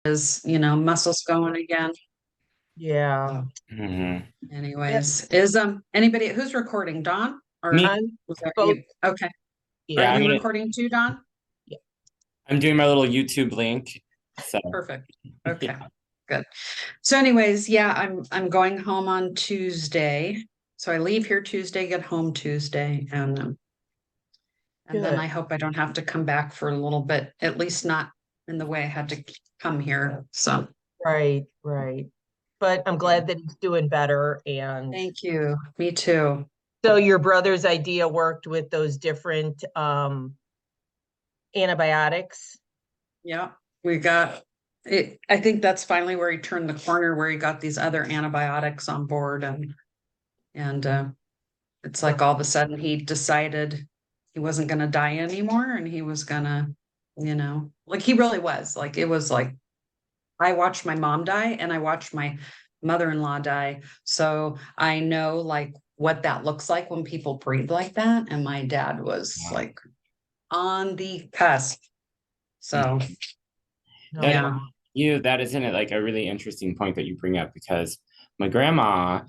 his, muscles going again. Yeah. So Mhm. Yep. anyways, is anybody who's recording? Dawn or Me, I'm was that both. you? Okay. Are yeah, Yeah. you recording too, Dawn? Yeah. I'm doing my little YouTube link. So Perfect. Okay. yeah, Good. So anyways, yeah, I'm going home on Tuesday. So I leave here Tuesday, get home Tuesday, and then Good. I hope I don't have to come back for a little bit, at least not in the way I had to come here. So Right. Right. But I'm yeah. glad that he's doing better. And Thank you. Me too. so your brother's idea worked with those different antibiotics. Yeah. We got it. I think that's finally where he turned the corner where he got these other antibiotics on board and it's Uh, like all of a sudden he decided he wasn't going to die anymore and he was going to, like he really was. Like it was like I watched my mom die and I watched my mother-in-law die. So I know like what that looks like when people breathe like that. And my dad was wow. like on the cusp. So oh, That wow. yeah. that isn't it like a really interesting point that you bring up because my grandma,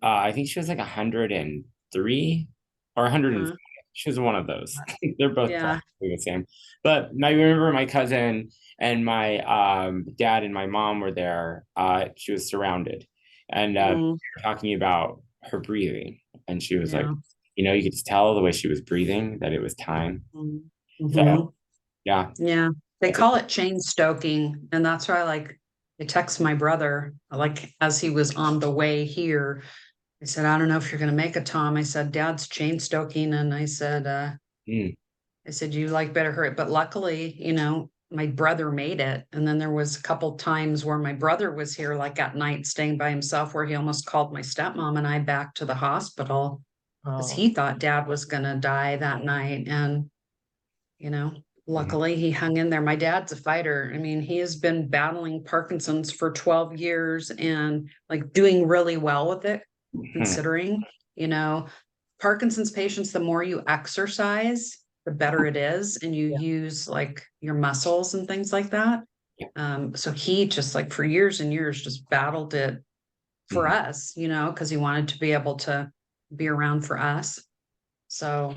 I think she was like 103 or 100. Uh, She was one of those. They're both yeah. probably the same. But I remember my cousin and my dad and my mom were there. She was surrounded, and we Mhm. were talking about her breathing, and she was like, Yeah. you could just tell the way she was breathing that it was time. So Mm-hmm. yeah, Yeah. They that's it. call it chain stoking. And that's why I text my brother, like as he was on the way here. I said, I don't know if you're gonna make it, Tom. I said, Dad's chain stoking. And Mm, I said, you like better hurry. But luckily, my brother made it. And then there was a couple times where my brother was here, like at night, staying by himself, where he almost called my stepmom and I back to the hospital because Oh, he thought dad was gonna die that night. And you know, mhm, luckily he hung in there. My dad's a fighter. I mean, he has been battling Parkinson's for 12 years and like doing really well with it, mhm, considering, you know, Parkinson's patients, the more you exercise, the better it is. And you yeah. use like your muscles and things like that. yeah, So he just like for years and years just battled it for mhm, us, because he wanted to be able to be around for us. So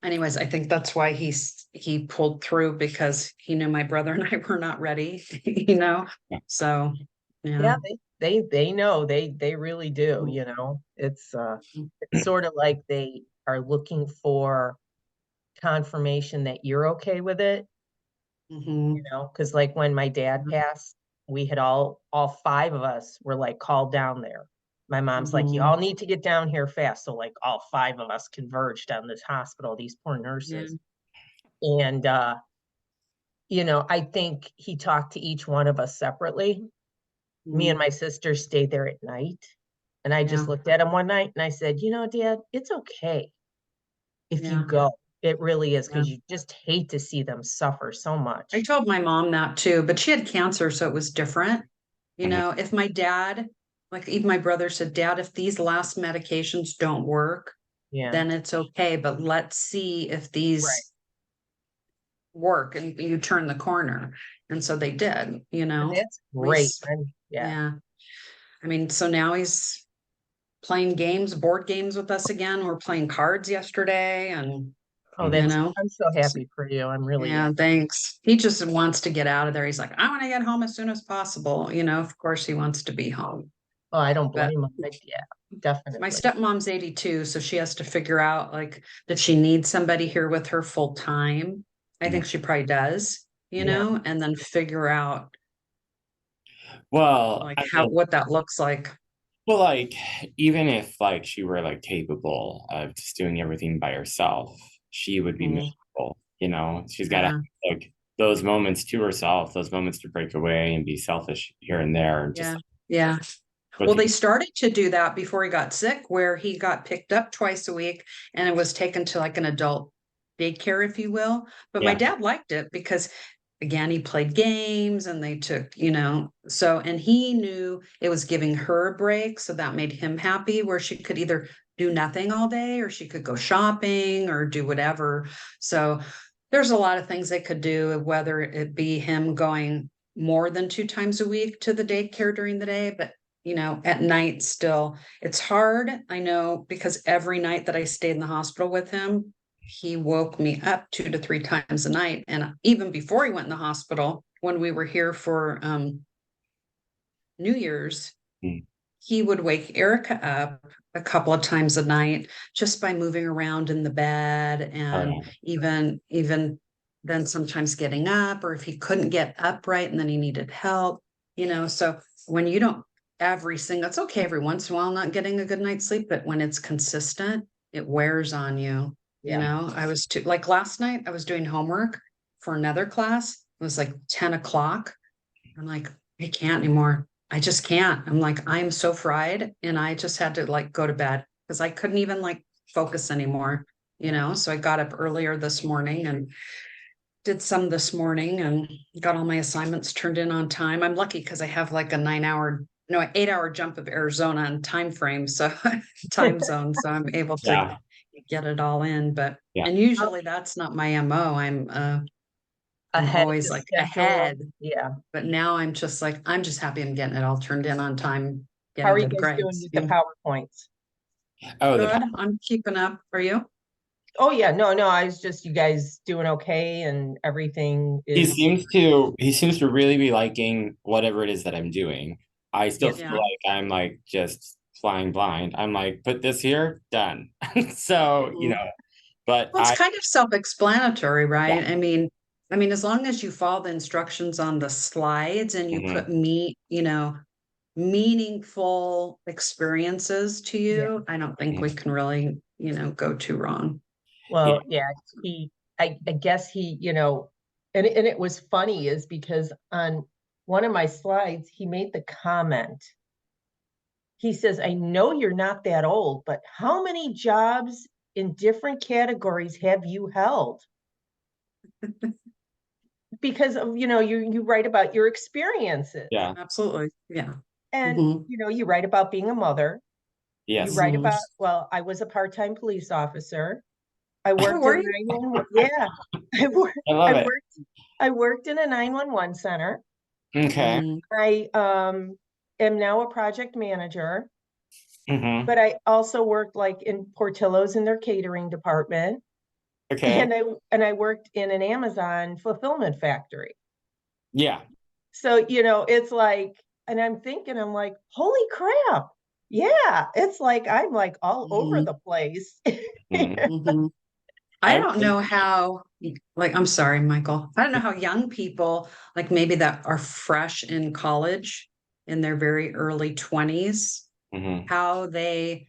anyways, I think that's why he pulled through because he knew my brother and I were not ready, yeah, So Yeah, yeah. they know. They really do, you know. It's sort of like they are looking for confirmation that you're okay with it, you Hmm. know, because like when my dad passed, we had all five of us were like called down there. My mom's like, you Hmm. all need to get down here fast. So like all five of us converged on this hospital, these poor Yeah. nurses. And you know, I think he talked to each one of us separately. Me and Hmm. my sister stayed there at night. And I just Yeah. looked at him one night and I said, you know, Dad, it's okay if you Yeah. go. It really is Yeah. because you just hate to see them suffer so I much. told my mom that too, but she had cancer, so it was different. mhm, If my dad, like even my brother said, Dad, if these last medications don't work, Yeah. then it's okay, but let's see if Right. these work and you turn the corner. And so they did, And that's we, great. Yeah. yeah. I mean, so now he's playing games, board games with us again. We're playing cards yesterday and, Oh, you mhm. know, I'm so happy for you. I'm really yeah, am. thanks. He just wants to get out of there. He's like, I want to get home as soon as possible. Of course he wants to be home. Oh, I don't But blame him. Yeah, my definitely. stepmom's 82, so she has to figure out like that she needs somebody here with her full time. I Mhm. think she probably does, Yeah. and then figure out Well, like I how mean, what that looks like. well, like even if like she were like capable of just doing everything by herself, she would be Mhm. miserable. She's got to Yeah, like those moments to herself, those moments to break away and be selfish here and there, and just yeah, yeah. go Well, through. they started to do that before he got sick, where he got picked up twice a week and it was taken to like an adult daycare, if you will. But my Yeah. dad liked it because, again, he played games and they took, and he knew it was giving her a break. So that made him happy, where she could either do nothing all day or she could go shopping or do whatever. So there's a lot of things they could do, whether it be him going more than 2 times a week to the daycare during the day, but at night still, it's hard. I know, because every night that I stayed in the hospital with him, he woke me up 2 to 3 times a night. And even before he went in the hospital, when we were here for New Year's, Mm. he would wake Erica up a couple of times a night just by moving around in the bed, and Oh, even then sometimes getting up, or if he couldn't get upright and then he needed help, so when you don't it's okay every once in a while not getting a good night's sleep, but when it's consistent, it wears on you. Yeah. I was too, like last night I was doing homework for another class. It was like 10 o'clock. I'm like, I can't anymore. I just can't. I'm like, I'm so fried. And I just had to like go to bed because I couldn't even like focus anymore, So I got up earlier this morning and did some this morning and got all my assignments turned in on time. I'm lucky because I have like a 8-hour jump of Arizona and time frame. So time zone. So I'm able to yeah, get it all in. yeah. And usually that's not my MO. I'm Ahead of always the like schedule. ahead. Yeah. But now I'm just like, I'm just happy I'm getting it all turned in on time, How are getting you good guys doing grades. with the PowerPoints? Oh, Good. I'm keeping up. Are you? Oh yeah, no, I was just, you guys doing okay and everything he is, seems to really be liking whatever it is that I'm doing. I still Yeah. feel Yeah. like I'm like just flying blind. I'm like, put this here, done. So, but Well, it's kind of self-explanatory, right? I mean, as long as you follow the instructions on the slides and you mhm, put meaningful experiences to Yeah. you, I don't think we can really, go too wrong. yeah, well, yeah, I guess and it was funny is because on one of my slides, he made the comment. He says, I know you're not that old, but how many jobs in different categories have you held? Because of, you write about your experiences yeah, Absolutely. Yeah. and, Mhm. you write about being a mother. You yes. write Mhm. about, well, I was a part-time police officer. I Oh, worked were in you? 911. Yeah. I worked, I love I it. worked, I worked in a 911 center. Okay. Mhm. I am now a project manager, Hmm. but I also worked like in Portillo's in their catering department. Okay. And I worked in an Amazon fulfillment factory. Yeah. So, it's like, and I'm like, holy crap. Yeah, it's like I'm like all over Mhm. the place. Mhm. Mhm. I I don't know how, like, I'm sorry, Michael. I don't know how young people, like maybe that are fresh in college in their very early 20s, mhm. how they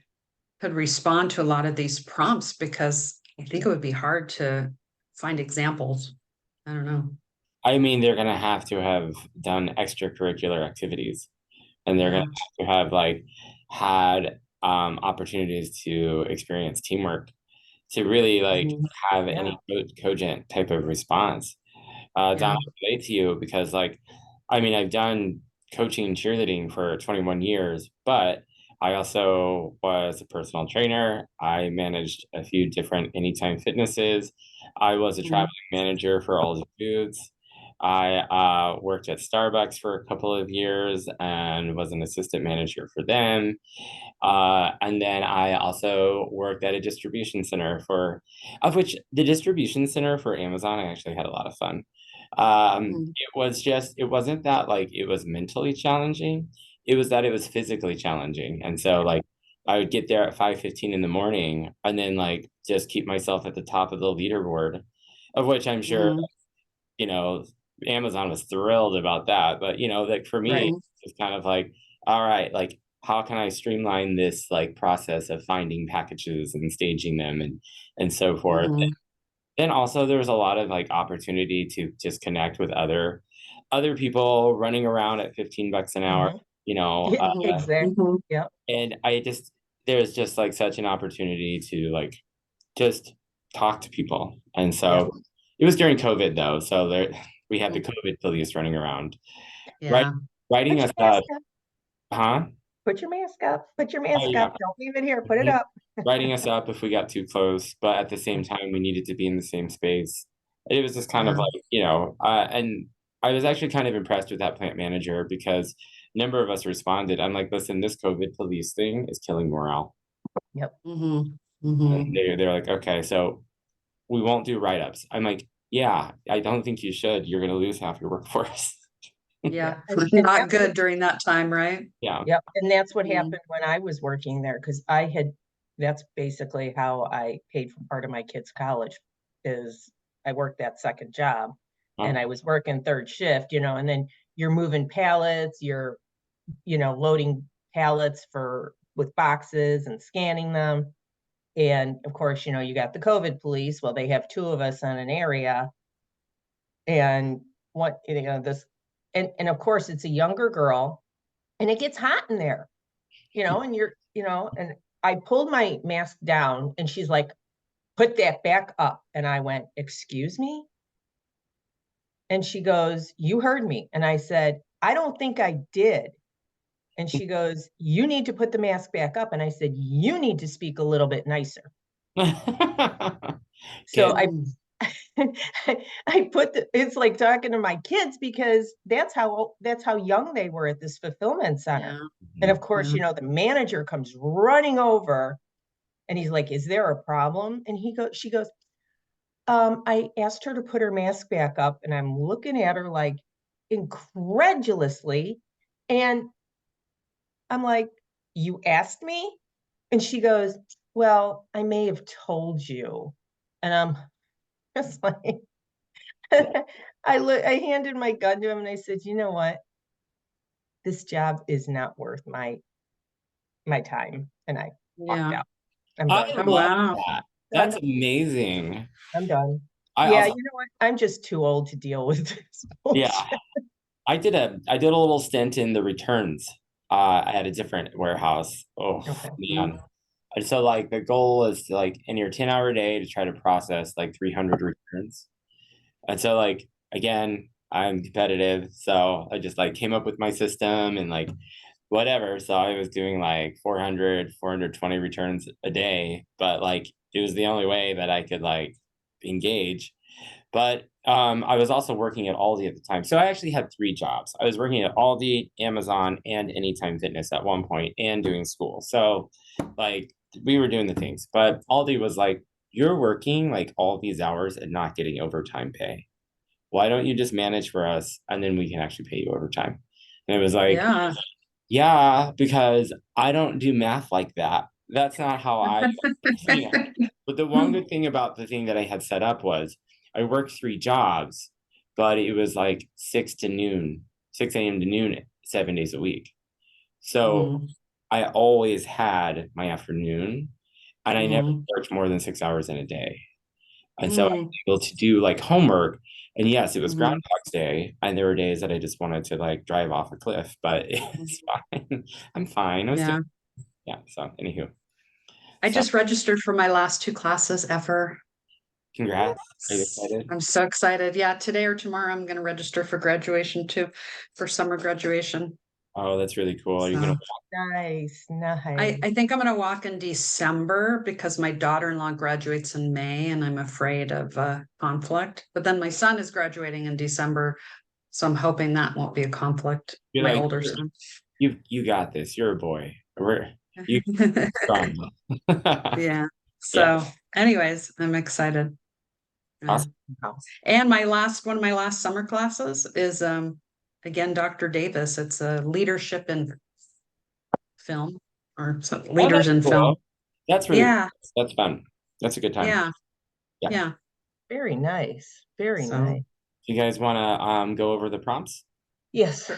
could respond to a lot of these prompts, because I think it would be hard to find examples. I don't know. I mean, they're gonna have to have done extracurricular activities, and they're gonna Yeah. have to have like had opportunities to experience teamwork to really like Mhm. have Yeah. any cogent type of response. Don, Yeah. I relate to you because like, I mean, I've done coaching and cheerleading for 21 years, but I also was a personal trainer. I managed a few different Anytime Fitnesses. I was a Mhm. traveling manager for Aldi Foods. I worked at Starbucks for a couple of years and was an assistant manager for them. And then I also worked at a distribution center of which the distribution center for Amazon, I actually had a lot of fun. Mhm. It wasn't that like it was mentally challenging. It was that it was physically challenging. And so like I would get there at 5:15 in the morning and then like just keep myself at the top of the leaderboard, of which I'm sure, Mhm. you know, Amazon was thrilled about that. But like for me, Right. it's kind of like, all right, like how can I streamline this like process of finding packages and staging them and so forth. Mhm. Then also there's a lot of like opportunity to just connect with other people running around at 15 bucks an hour, Mhm. you know, Yeah, uh, Mhm. exactly. Mhm. Yeah. and there's just like such an opportunity to like just talk to people. And Yeah. so it was during COVID though, so we had the COVID police running around, right, Yeah. writing Put us your mask up, up. huh? Put your mask up. Put your Oh mask yeah. up. Don't leave it here. Put it Mhm. up. Writing us up if we got too close, but at the same time we needed to be in the same space. It was just kind of Yeah. like, and I was actually kind of impressed with that plant manager because a number of us responded. I'm like, listen, this COVID police thing is killing morale. Mhm, And mhm. they're like, okay, so we won't do write-ups. I'm like, yeah, I don't think you should. You're going to lose half your workforce. Yeah, And not that's good during that time, right? Yeah. Yep, and that's what Mhm. happened when I was working there, because that's basically how I paid for part of my kids' college, is I worked that second job, and Oh, I was working third shift, and then you're moving pallets, you're, loading pallets with boxes and scanning them. And of course, you got the COVID police. Well, they have two of us on an area, and and of course it's a younger girl, and it gets hot in there, and and I pulled my mask down, and she's like, put that back up. And I went, excuse me? And she goes, you heard me. And I said, I don't think I did. And she goes, you need to put the mask back up. And I said, you need to speak a little bit nicer. So Kids. Mm. I it's like talking to my kids, because that's how young they were at this fulfillment center. Yeah, And of course, yeah. the manager comes running over, and he's like, is there a problem? And she goes, I asked her to put her mask back up, and I'm looking at her like incredulously. And I'm like, you asked me? And she goes, well, I may have told you. And I'm just like, I handed my gun to him, and I said, you know what? This job is not worth my time. And I walked Yeah. out. I'm I done. Oh, love wow. that. Done. That's amazing. I'm done. I Yeah, also, you know what? I'm just too old to deal with this yeah, bullshit. I did a little stint in the returns at a different warehouse. Oh Okay. man. And so like the goal is to, like in your 10-hour day to try to process like 300 returns. And so like again, I'm competitive, so I just like came up with my system and like whatever. So I was doing like 420 returns a day, but like it was the only way that I could like engage. But I was also working at Aldi at the time. So I actually had three jobs. I was working at Aldi, Amazon, and Anytime Fitness at one point and doing school. So like we were doing the things, but Aldi was like, you're working like all these hours and not getting overtime pay. Why don't you just manage for us and then we can actually pay you overtime? And it was like, Yeah. yeah, because I don't do math like that. That's not how I, you know. But the one good thing about the thing that I had set up was I worked three jobs, but it was like 6 a.m. to noon, 7 days a week. So Mhm, I always had my afternoon and I never mhm, worked more than 6 hours in a day. And so I was mm, able to do like homework. And yes, it was mhm, Groundhog's Day. And there were days that I just wanted to like drive off a cliff, but mhm. it's fine. I'm fine. I was doing, Yeah. yeah. So, anywho, I so just registered for my last two classes ever. congrats. Are you excited? I'm so excited. Yeah, today or tomorrow I'm going to register for graduation too, for summer graduation. Oh, that's really cool. Are you gonna? So Nice, nice. I think I'm going to walk in December because my daughter-in-law graduates in May and I'm afraid of conflict. But then my son is graduating in December, so I'm hoping that won't be a conflict. You're My like older son. you got this. You're a boy. You strong. Yeah. Yeah. So, anyways, I'm excited. Yeah. Awesome. And one of my last summer classes is again Dr. Davis. It's a leadership in film or Oh, leaders that's in film. cool. That's really Yeah, that's fun. That's a good time. yeah, Yeah. yeah. Very nice. Very So nice. You guys want to go over the prompts? Yes.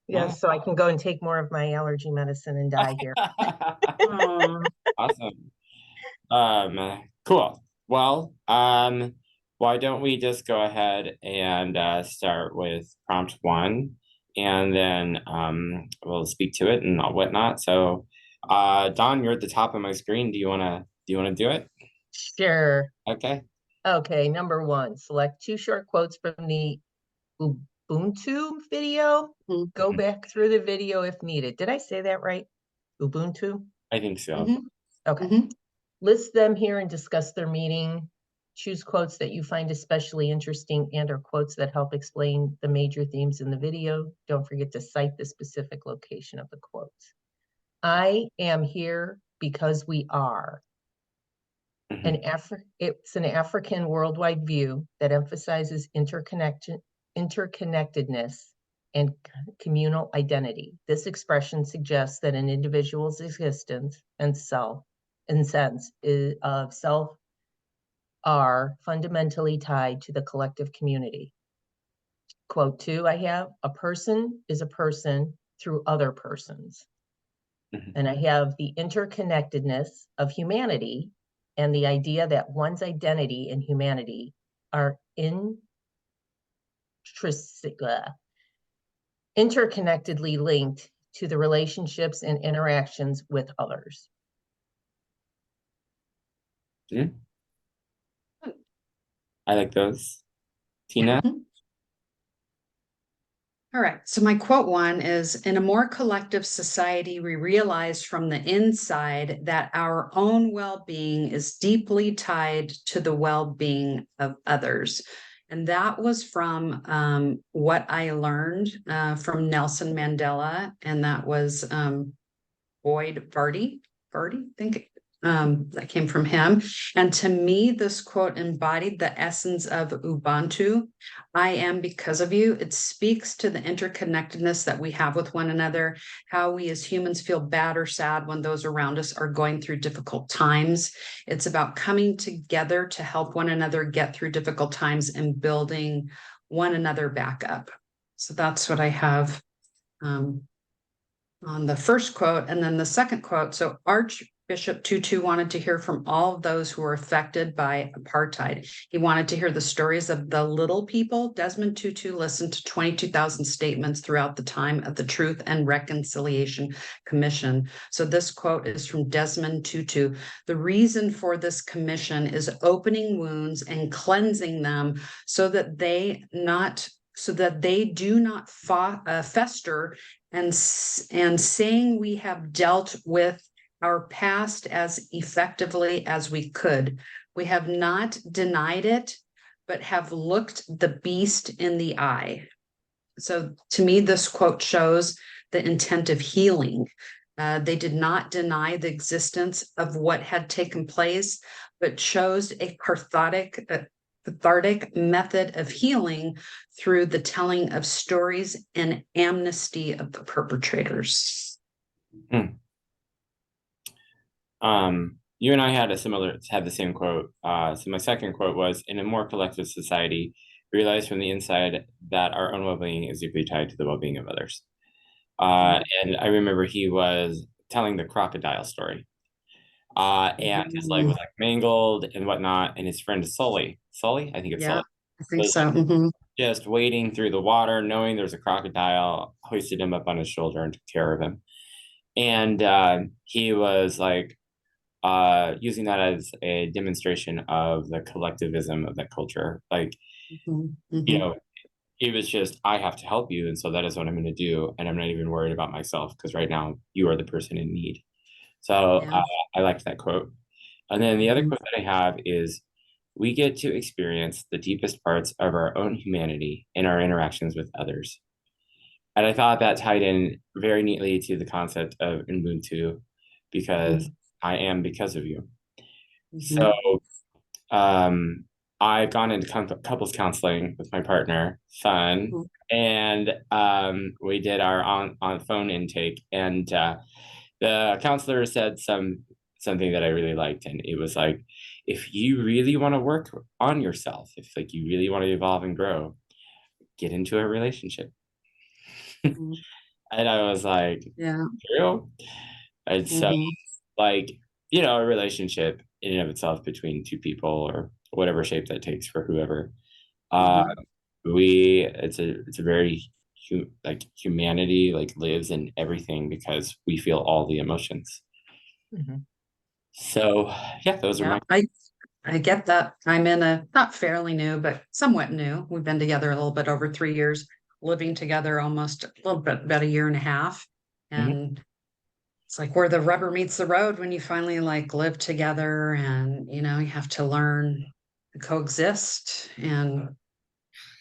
Yeah. Yes. So I can go and take more of my allergy medicine and die here. oh, Awesome. Cool. Well, why don't we just go ahead and start with prompt one, and then we'll speak to it and whatnot. So, Don, you're at the top of my screen. Do you wanna do it? Sure. Okay. Okay. Number one, select two short quotes from the Ubuntu video. Go back through the video if needed. Did I say that right? Ubuntu? I think so. mhm, Okay. mhm, List them here and discuss their meaning. Choose quotes that you find especially interesting and or quotes that help explain the major themes in the video. Don't forget to cite the specific location of the quotes. I am here because we are. It's an African worldwide view that emphasizes interconnectedness and communal identity. This expression suggests that an individual's existence and sense of self are fundamentally tied to the collective community. Quote 2, I have, a person is a person through other persons. And I have the interconnectedness of humanity and the idea that one's identity and humanity are interconnectedly linked to the relationships and interactions with others. Yeah. I like those. Tina? All right, so my quote 1 is, in a more collective society, we realize from the inside that our own well-being is deeply tied to the well-being of others. And that was from what I learned from Nelson Mandela, and that was Boyd Vardy, I think that came from him. And to me, this quote embodied the essence of Ubuntu. I am because of you. It speaks to the interconnectedness that we have with one another, how we as humans feel bad or sad when those around us are going through difficult times. It's about coming together to help one another get through difficult times and building one another back up. So that's what I have on the first quote. And then the second quote, so Archbishop Tutu wanted to hear from all of those who were affected by apartheid. He wanted to hear the stories of the little people. Desmond Tutu listened to 22,000 statements throughout the time of the Truth and Reconciliation Commission. So this quote is from Desmond Tutu. The reason for this commission is opening wounds and cleansing them so that they do not fester, and saying we have dealt with our past as effectively as we could. We have not denied it, but have looked the beast in the eye. So to me, this quote shows the intent of healing. They did not deny the existence of what had taken place, but chose a cathartic method of healing through the telling of stories and amnesty of the perpetrators. You and I had the same quote. So my second quote was, in a more collective society, realize from the inside that our own well-being is deeply tied to the well-being of others. And I remember he was telling the crocodile story. And his leg was like mangled and whatnot. And his friend Sully, I think it's Sully. I think so. Just wading through the water, knowing there's a crocodile, hoisted him up on his shoulder and took care of him. And he was like using that as a demonstration of the collectivism of that culture. Like, you know, it was just, I have to help you. And so that is what I'm going to do. And I'm not even worried about myself because right now you are the person in need. So I liked that quote. And then the other quote that I have is, we get to experience the deepest parts of our own humanity in our interactions with others. And I thought that tied in very neatly to the concept of Ubuntu, because I am because of you. So I've gone into couples counseling with my partner, fun, and we did our on phone intake, and the counselor said something that I really liked, and it was like, if you really want to work on yourself, if like you really want to evolve and grow, get into a relationship. And I was like, true. And so like, you know, a relationship in and of itself between two people or whatever shape that takes for whoever. It's a very like humanity like lives in everything because we feel all the emotions. So yeah, those are my. I get that. I'm in a not fairly new, but somewhat new. We've been together a little bit over 3 years, living together almost a little bit about a year and a half. And it's like where the rubber meets the road when you finally like live together, and you know, you have to learn coexist and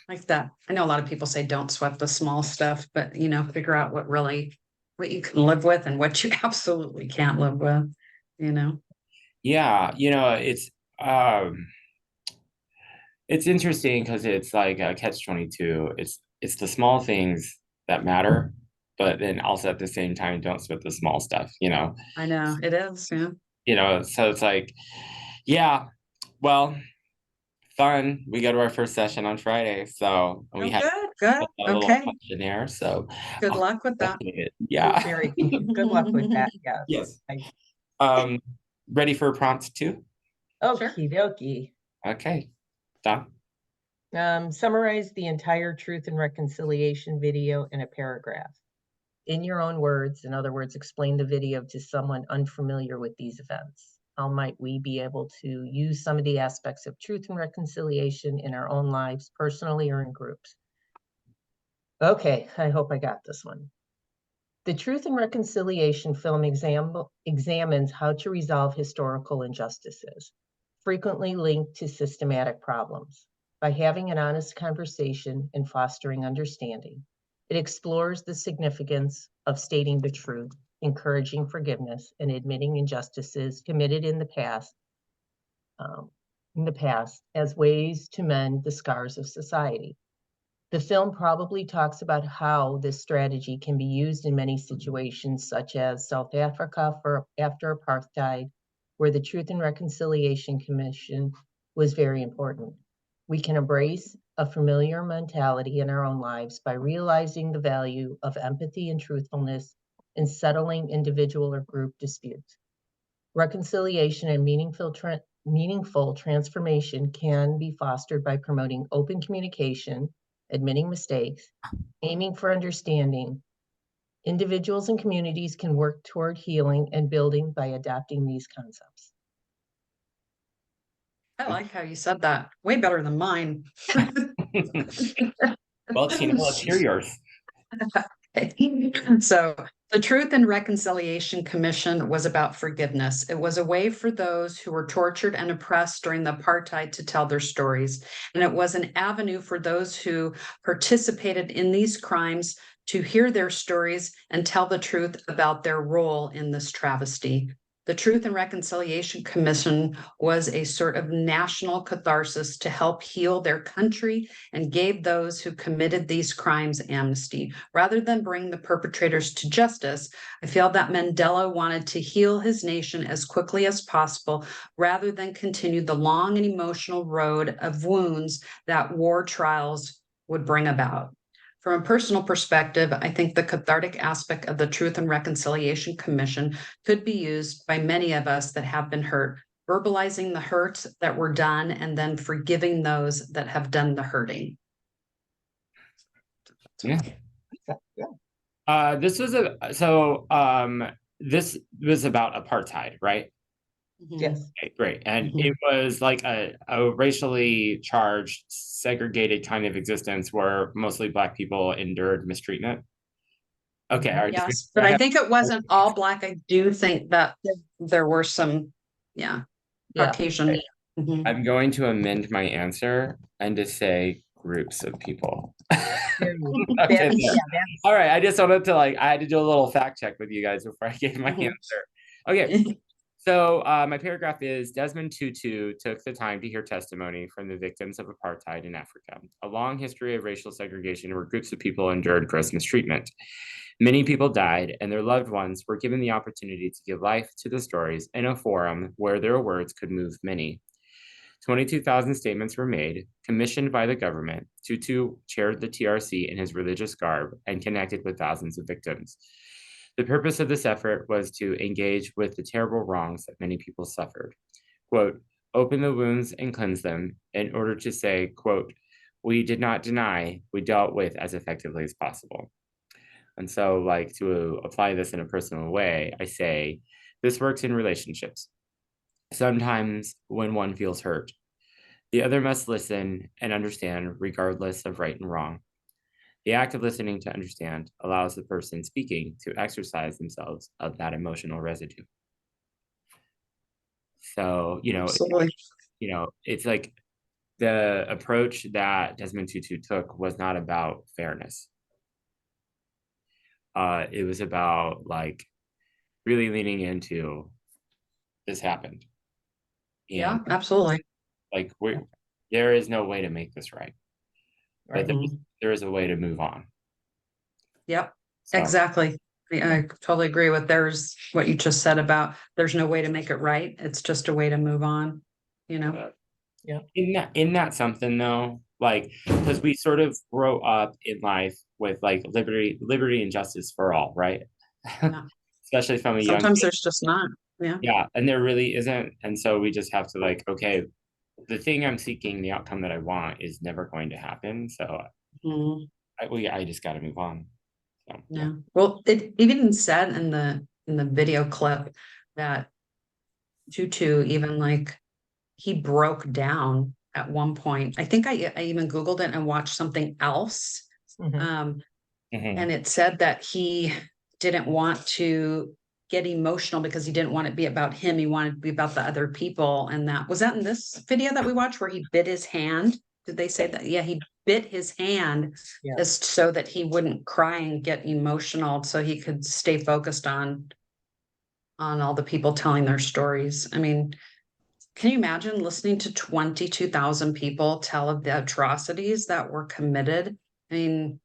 like that. I know a lot of people say don't sweat the small stuff, but figure out what you can live with and what you absolutely can't live with, you know? Yeah, um it's interesting because it's like a catch 22. It's the small things that matter, but then also at the same time don't sweat the small stuff, I know it is. Yeah. So it's like, yeah, well, fun. We go to our first session on Friday, so we Oh, have good, good. a little Okay. questionnaire. So Good I'll luck with that. definitely yeah. Very good luck with that. Yes. Yes. I- Um, ready for prompt two? Sure. Okie dokie. Okay. Done. Summarize the entire Truth and Reconciliation video in a paragraph. In your own words, in other words, explain the video to someone unfamiliar with these events. How might we be able to use some of the aspects of truth and reconciliation in our own lives, personally or in groups? Okay, I hope I got this one. The Truth and Reconciliation film examines how to resolve historical injustices, frequently linked to systematic problems. By having an honest conversation and fostering understanding, it explores the significance of stating the truth, encouraging forgiveness, and admitting injustices committed in the past as ways to mend the scars of society. The film probably talks about how this strategy can be used in many situations, such as South Africa after apartheid, where the Truth and Reconciliation Commission was very important. We can embrace a familiar mentality in our own lives by realizing the value of empathy and truthfulness in settling individual or group disputes. Reconciliation and meaningful transformation can be fostered by promoting open communication, admitting mistakes, aiming for understanding. Individuals and communities can work toward healing and building by adopting these concepts. I like how you said that. Way better than mine. Well, Tina, let's hear yours. So, the Truth and Reconciliation Commission was about forgiveness. It was a way for those who were tortured and oppressed during the apartheid to tell their stories. And it was an avenue for those who participated in these crimes to hear their stories and tell the truth about their role in this travesty. The Truth and Reconciliation Commission was a sort of national catharsis to help heal their country and gave those who committed these crimes amnesty. Rather than bring the perpetrators to justice, I feel that Mandela wanted to heal his nation as quickly as possible rather than continue the long and emotional road of wounds that war trials would bring about. From a personal perspective, I think the cathartic aspect of the Truth and Reconciliation Commission could be used by many of us that have been hurt, verbalizing the hurts that were done and then forgiving those that have done the hurting. Yeah. Yeah. This was about apartheid, right? Yes. Okay, great. And Mhm. it was like a racially charged, segregated kind of existence where mostly Black people endured mistreatment. Okay, all right. Yes, but I think it wasn't all Black. I do think that there were some, yeah, Yeah. Caucasian. Mhm. I'm going to amend my answer and to say groups of people. There you go. Okay, That's- there. yeah, that's- All right, I just wanted to I had to do a little fact check with you guys before I gave my Mhm. answer. Okay, so my paragraph is Desmond Tutu took the time to hear testimony from the victims of apartheid in Africa, a long history of racial segregation where groups of people endured gross mistreatment. Many people died, and their loved ones were given the opportunity to give life to the stories in a forum where their words could move many. 22,000 statements were made, commissioned by the government. Tutu chaired the TRC in his religious garb and connected with thousands of victims. The purpose of this effort was to engage with the terrible wrongs that many people suffered. Quote, open the wounds and cleanse them in order to say, quote, we did not deny, we dealt with as effectively as possible. And so, to apply this in a personal way, I say, this works in relationships. Sometimes when one feels hurt, the other must listen and understand regardless of right and wrong. The act of listening to understand allows the person speaking to exercise themselves of that emotional residue. So, Absolutely. it's like the approach that Desmond Tutu took was not about fairness. It was about like really leaning into this happened. Yeah, And absolutely. like there is no way to make this right, but Right. there is a way to move on. Yep, So exactly. I totally agree with there's what you just said about there's no way to make it right. It's just a way to move on, you know? isn't that something though? Like, because we sort of grow up in life with like liberty and justice for all, right? Yeah. Especially from a young Sometimes age. there's just not. Yeah. Yeah, and there really isn't. And so we just have to like, okay, the thing I'm seeking, the outcome that I want is never going to happen. So Mhm. I just got to move on. So Yeah. Well, it even said in the video clip that Tutu even like he broke down at one point. I think I even Googled it and watched something else. Mhm. Mhm. And it said that he didn't want to get emotional because he didn't want it to be about him. He wanted it to be about the other people. And that was that in this video that we watched where he bit his hand. Did they say that? Yeah, he bit his hand Yeah. just so that he wouldn't cry and get emotional, so he could stay focused on all the people telling their stories. I mean, can you imagine listening to 22,000 people tell of the atrocities that were committed? I mean,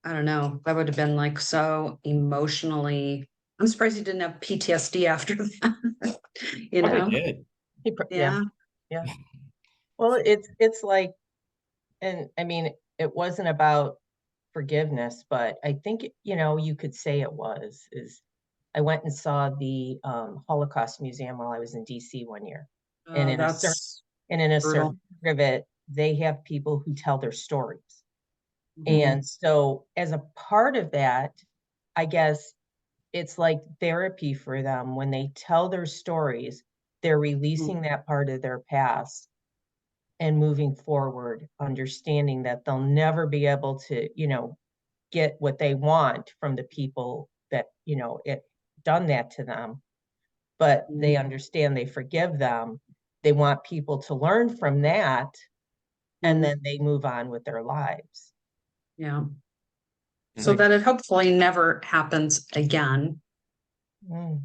I don't know. That would have been like so emotionally. I'm surprised he didn't have PTSD after that. You Probably know? did. Yeah, Yeah. yeah. Well, it's like, and I mean, it wasn't about forgiveness, but I think, you could say it was, is I went and saw the Holocaust Museum while I was in DC one year. And Oh, that's in a brutal. certain part of it, they have people who tell their stories. Mhm. And so as a part of that, I guess it's like therapy for them when they tell their stories, they're releasing that part of their past and moving forward, understanding that they'll never be able to, get what they want from the people that, it done that to them, but they understand, they forgive them. They want people to learn from that, and Mhm. then they move on with their lives. Yeah. So Like, that it hopefully never happens again.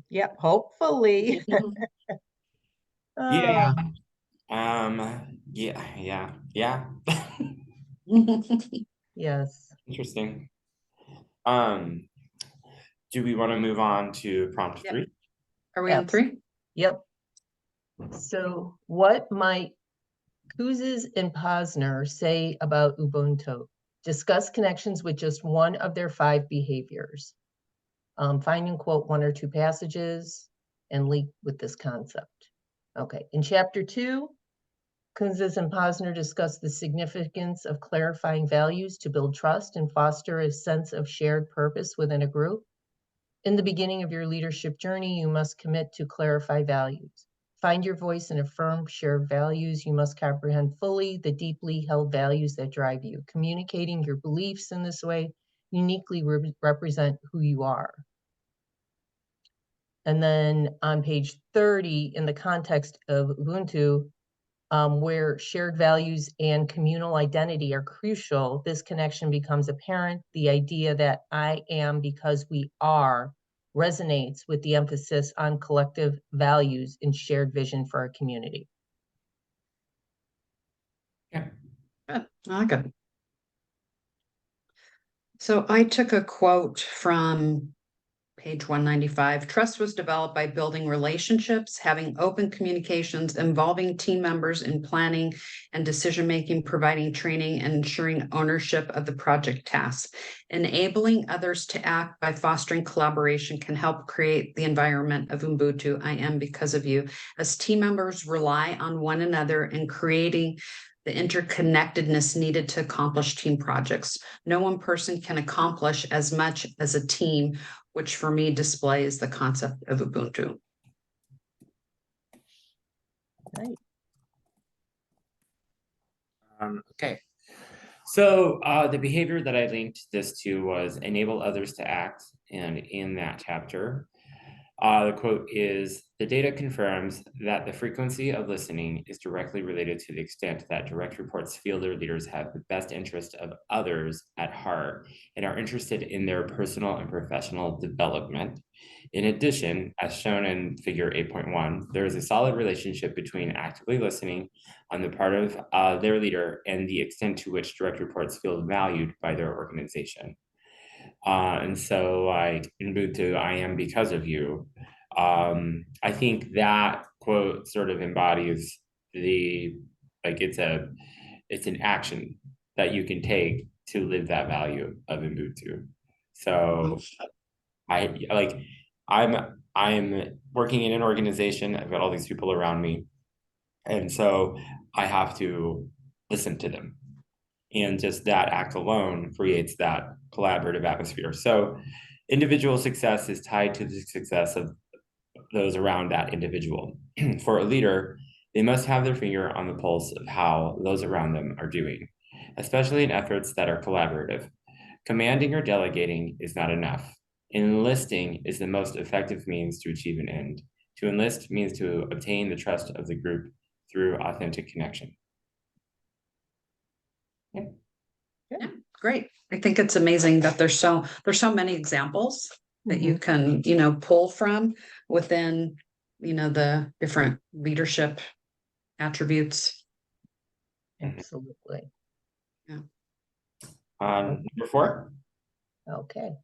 Yep, hopefully. Mhm. yeah. Oh, Yeah. yes. Interesting. Um, do we want to move on to prompt Yep. 3? Are we on Abs- 3? Yep. So what might Kouzes and Posner say about Ubuntu? Discuss connections with just one of their 5 behaviors. Find and quote 1 or 2 passages and link with this concept. Okay, in chapter 2, Kouzes and Posner discuss the significance of clarifying values to build trust and foster a sense of shared purpose within a group. In the beginning of your leadership journey, you must commit to clarify values. Find your voice and affirm shared values. You must comprehend fully the deeply held values that drive you. Communicating your beliefs in this way uniquely represent who you are. And then on page 30, in the context of Ubuntu, where shared values and communal identity are crucial, this connection becomes apparent. The idea that I am because we are resonates with the emphasis on collective values and shared vision for our community. Yeah. Good. I like it. So I took a quote from page 195. Trust was developed by building relationships, having open communications, involving team members in planning and decision making, providing training, and ensuring ownership of the project tasks. Enabling others to act by fostering collaboration can help create the environment of Ubuntu. I am because of you. As team members rely on one another in creating the interconnectedness needed to accomplish team projects. No one person can accomplish as much as a team, which for me displays the concept of Ubuntu. Right. Okay. So the behavior that I linked this to was enable others to act. And in that chapter, The quote is, "The data confirms that the frequency of listening is directly related to the extent that direct reports feel their leaders have the best interest of others at heart and are interested in their personal and professional development. In addition, as shown in figure 8.1, there is a solid relationship between actively listening on the part of their leader and the extent to which direct reports feel valued by their organization." And so like in Ubuntu, I am because of you. I think that quote sort of embodies the, like it's an action that you can take to live that value of Ubuntu. So I like I'm working in an organization, I've got all these people around me, and so I have to listen to them. And just that act alone creates that collaborative atmosphere. So individual success is tied to the success of those around that individual. For a leader, they must have their finger on the pulse of how those around them are doing, especially in efforts that are collaborative. Commanding or delegating is not enough. Enlisting is the most effective means to achieve an end. To enlist means to obtain the trust of the group through authentic connection. Great. I think it's amazing that there's so many examples that you can, pull from within, the different leadership attributes. Absolutely. Number 4. Okay.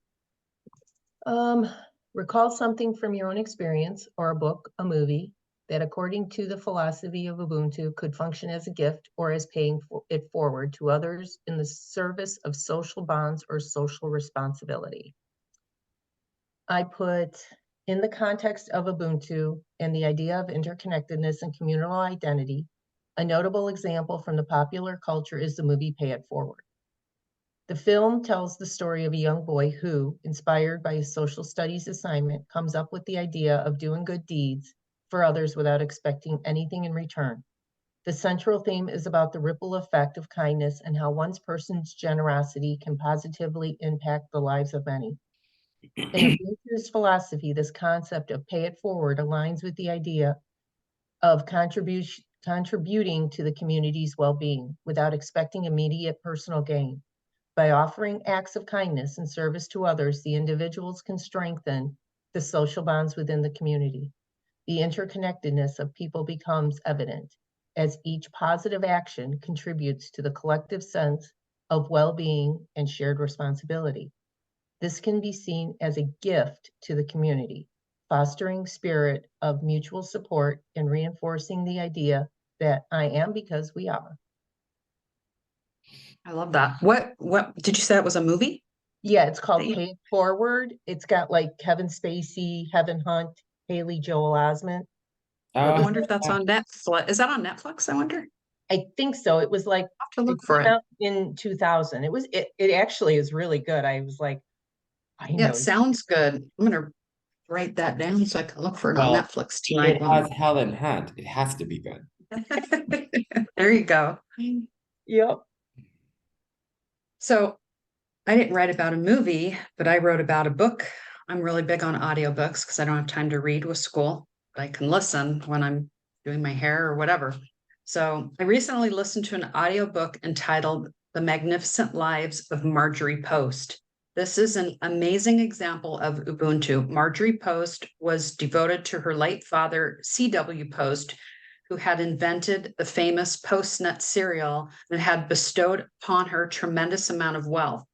Recall something from your own experience or a book, a movie, that according to the philosophy of Ubuntu could function as a gift or as paying it forward to others in the service of social bonds or social responsibility. I put, in the context of Ubuntu and the idea of interconnectedness and communal identity, a notable example from the popular culture is the movie Pay It Forward. The film tells the story of a young boy who, inspired by his social studies assignment, comes up with the idea of doing good deeds for others without expecting anything in return. The central theme is about the ripple effect of kindness and how one person's generosity can positively impact the lives of many. In Ubuntu's philosophy, this concept of pay it forward aligns with the idea of contributing to the community's well-being without expecting immediate personal gain. By offering acts of kindness and service to others, the individuals can strengthen the social bonds within the community. The interconnectedness of people becomes evident as each positive action contributes to the collective sense of well-being and shared responsibility. This can be seen as a gift to the community, fostering spirit of mutual support and reinforcing the idea that I am because we are. I love that. What did you say that was a movie? Yeah, it's called Hey. Pay It Forward. It's got like Kevin Spacey, Heaven Hunt, Haley Joel Osment. I wonder if that's on Netflix. Is that on Netflix? I wonder. I think so. It was like I'll have to look it for came it. out in 2000. It actually is really good. I was like, I Yeah, know. it sounds good. I'm gonna write that down so I can look for it on Well, Netflix tonight. it has Helen Hunt. It has to be good. There you go. Yep. So I didn't write about a movie, but I wrote about a book. I'm really big on audiobooks because I don't have time to read with school, but I can listen when I'm doing my hair or whatever. So I recently listened to an audiobook entitled The Magnificent Lives of Marjorie Post. This is an amazing example of Ubuntu. Marjorie Post was devoted to her late father, C.W. Post, who had invented the famous Postnut cereal and had bestowed upon her tremendous amount of wealth.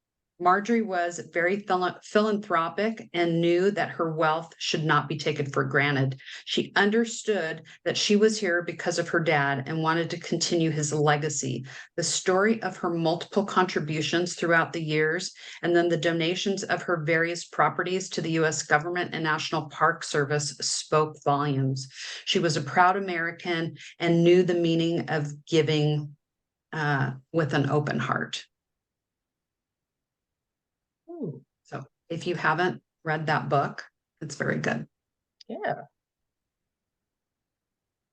Marjorie was very philanthropic and knew that her wealth should not be taken for granted. She understood that she was here because of her dad and wanted to continue his legacy. The story of her multiple contributions throughout the years, and then the donations of her various properties to the US government and National Park Service spoke volumes. She was a proud American and knew the meaning of giving with an open heart. Ooh, So if you haven't read that book, it's very good. yeah.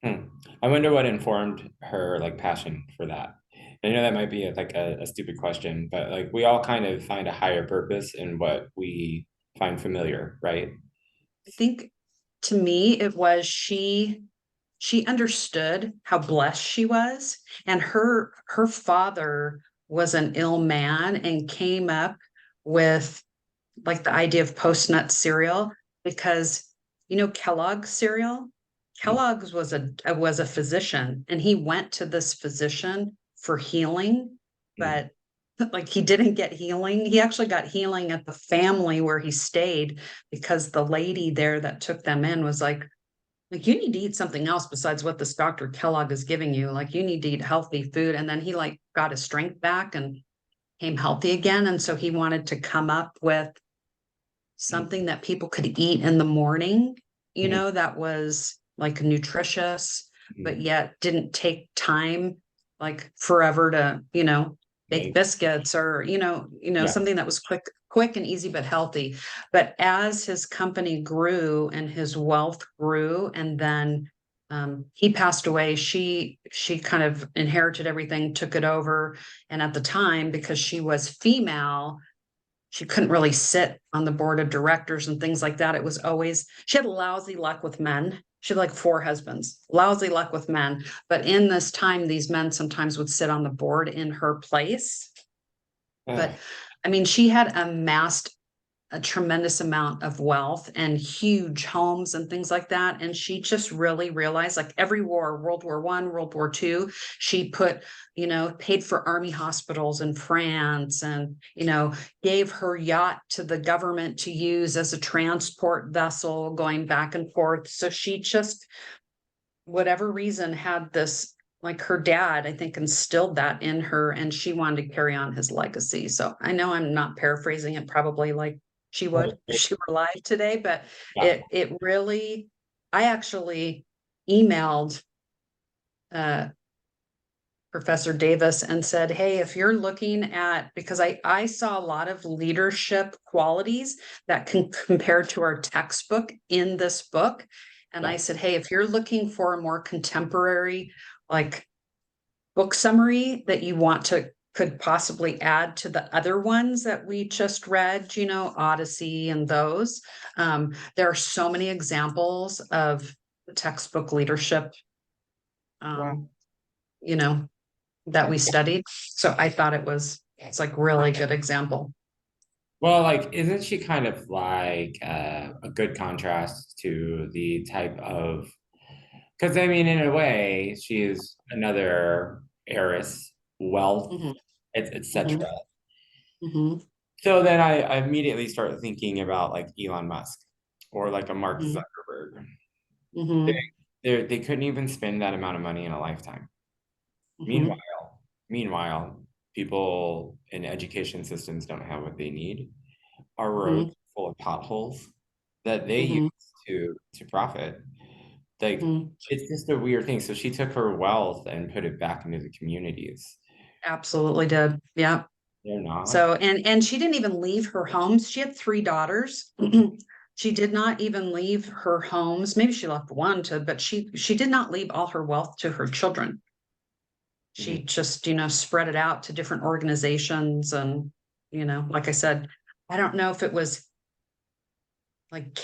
I wonder what informed her like passion for that. I know that might be like a stupid question, but like we all kind of find a higher purpose in what we find familiar, right? I think to me, it was she understood how blessed she was, and her father was an ill man and came up with like the idea of post-nut cereal because Kellogg's cereal. Kellogg's was a physician, and he went to this physician for healing, but like he didn't get healing. He actually got healing at the family where he stayed because the lady there that took them in was like you need to eat something else besides what this Dr. Kellogg is giving you. Like you need to eat healthy food. And then he like got his strength back and came healthy again. And so he wanted to come up with something that people could eat in the morning, that was like nutritious, but yet didn't take time like forever to, bake biscuits or, Yeah. something that was quick and easy, but healthy. But as his company grew and his wealth grew, and then he passed away, she kind of inherited everything, took it over. And at the time, because she was female, she couldn't really sit on the board of directors and things like that. It was always, she had lousy luck with men. She had like 4 husbands, lousy luck with men. But in this time, these men sometimes would sit on the board in her place. But I mean, she had amassed a tremendous amount of wealth and huge homes and things like that. And she just really realized, like every war, World War I, World War II, she put, paid for army hospitals in France and, gave her yacht to the government to use as a transport vessel going back and forth. So she just, whatever reason, had this, like her dad, I think, instilled that in her, and she wanted to carry on his legacy. So I know I'm not paraphrasing it probably like she would if she were alive today, but it really, I actually emailed Professor Davis and said, hey, if you're looking at, because I saw a lot of leadership qualities that can compare to our textbook in this book. And I said, hey, if you're looking for a more contemporary, like book summary that you could possibly add to the other ones that we just read, Odyssey and those. There are so many examples of textbook leadership, that we studied. So I thought it's like really good example. Well, like, isn't she kind of like a good contrast to the type of, because I mean, in a way, she is another heiress, wealth, etc. So then I immediately start thinking about like Elon Musk or like a Mark Zuckerberg. They couldn't even spend that amount of money in a lifetime. Meanwhile, people in education systems don't have what they need. Our roads full of potholes that they use to profit. Like it's just a weird thing. So she took her wealth and put it back into the communities. Absolutely did. Yeah. They're not. So, and she didn't even leave her homes. She had 3 daughters. She did not even leave her homes. Maybe she left one but she did not leave all her wealth to her children. She just, spread it out to different organizations. And, like I said, I don't know if it was like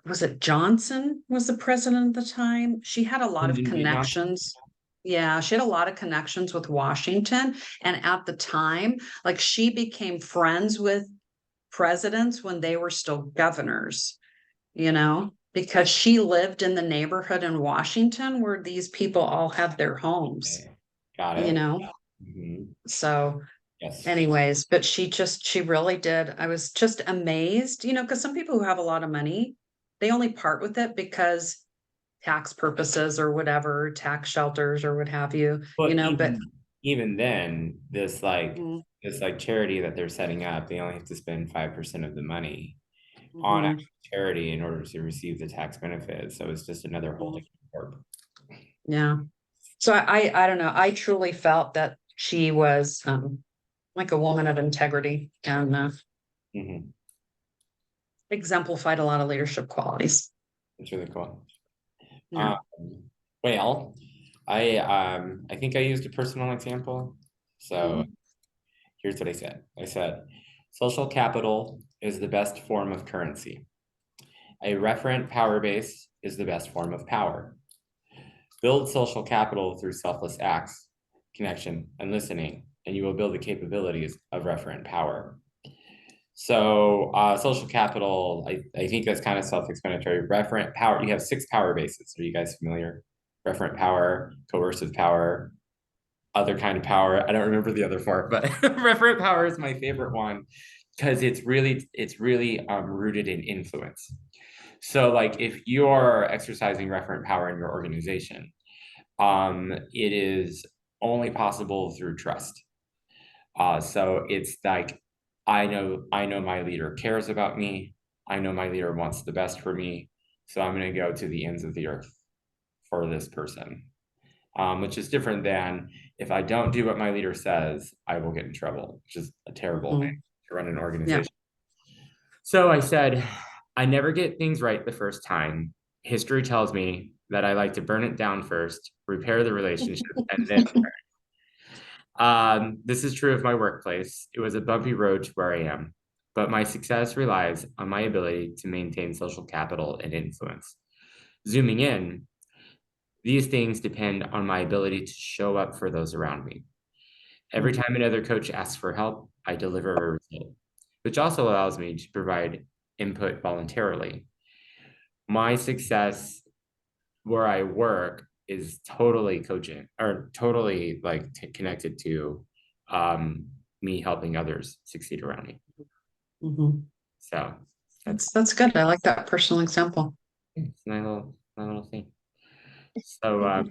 was it Johnson was the president at the time? She had a lot of connections. Yeah, she had a lot of connections with Washington. And at the time, like she became friends with presidents when they were still governors, because she lived in the neighborhood in Washington where these people all had their homes, Got it. So anyways, but she really did. I was just amazed, because some people who have a lot of money, they only part with it because tax purposes or whatever, tax shelters or what have you, but even then, this charity that they're setting up, they only have to spend 5% of the money on actual charity in order to receive the tax benefit. So it's just another holding corp. Yeah. So I don't know. I truly felt that she was like a woman of integrity and exemplified a lot of leadership qualities. It's really cool. Yeah. Well, I think I used a personal example. So here's what I said. I said, social capital is the best form of currency. A referent power base is the best form of power. Build social capital through selfless acts, connection, and listening, and you will build the capabilities of referent power. So social capital, I think that's kind of self-explanatory. Referent power, you have 6 power bases. Are you guys familiar? Referent power, coercive power, other kind of power. I don't remember the other 4, but referent power is my favorite one because it's really rooted in influence. So like if you're exercising referent power in your organization, it is only possible through trust. So it's like, I know my leader cares about me. I know my leader wants the best for me. So I'm going to go to the ends of the earth for this person, which is different than if I don't do what my leader says, I will get in trouble, which is a terrible way to run an organization. So I said, I never get things right the first time. History tells me that I like to burn it down first, repair the relationship, and then this is true of my workplace. It was a bumpy road to where I am, but my success relies on my ability to maintain social capital and influence. Zooming in, these things depend on my ability to show up for those around me. Every time another coach asks for help, I deliver a result, which also allows me to provide input voluntarily. My success where I work is totally coaching or totally like connected to me helping others succeed around me. So that's good. I like that personal example. it's my little thing. So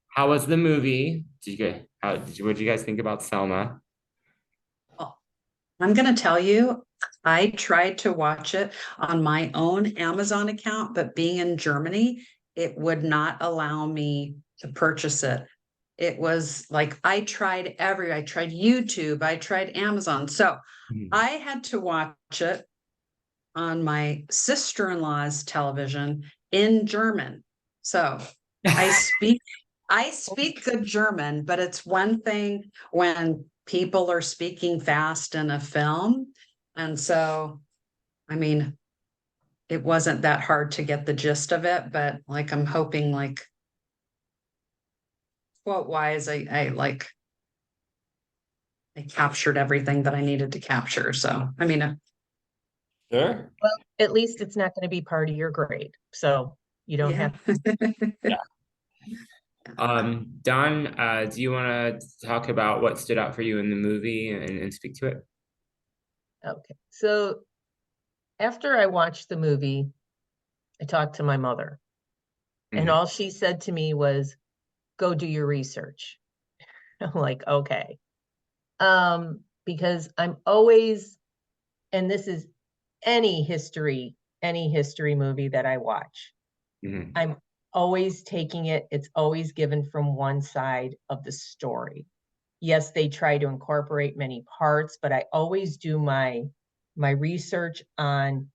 how was the movie? What did you guys think about Selma? I'm going to tell you, I tried to watch it on my own Amazon account, but being in Germany, it would not allow me to purchase it. It was like I tried YouTube, I tried Amazon. So I had to watch it on my sister-in-law's television in German. So I speak good German, but it's one thing when people are speaking fast in a film. And so, I mean, it wasn't that hard to get the gist of it, but like I'm hoping like quote wise, I captured everything that I needed to capture. So I mean Sure. Well, at least it's not going to be part of your grade. So you don't have Yeah. Don, do you want to talk about what stood out for you in the movie and speak to it? Okay. So after I watched the movie, I talked to my mother, and all she said to me was, go do your research. I'm like, okay. Because I'm always, and this is any history movie that I watch, I'm always taking it, it's always given from one side of the story. Yes, they try to incorporate many parts, but I always do my research on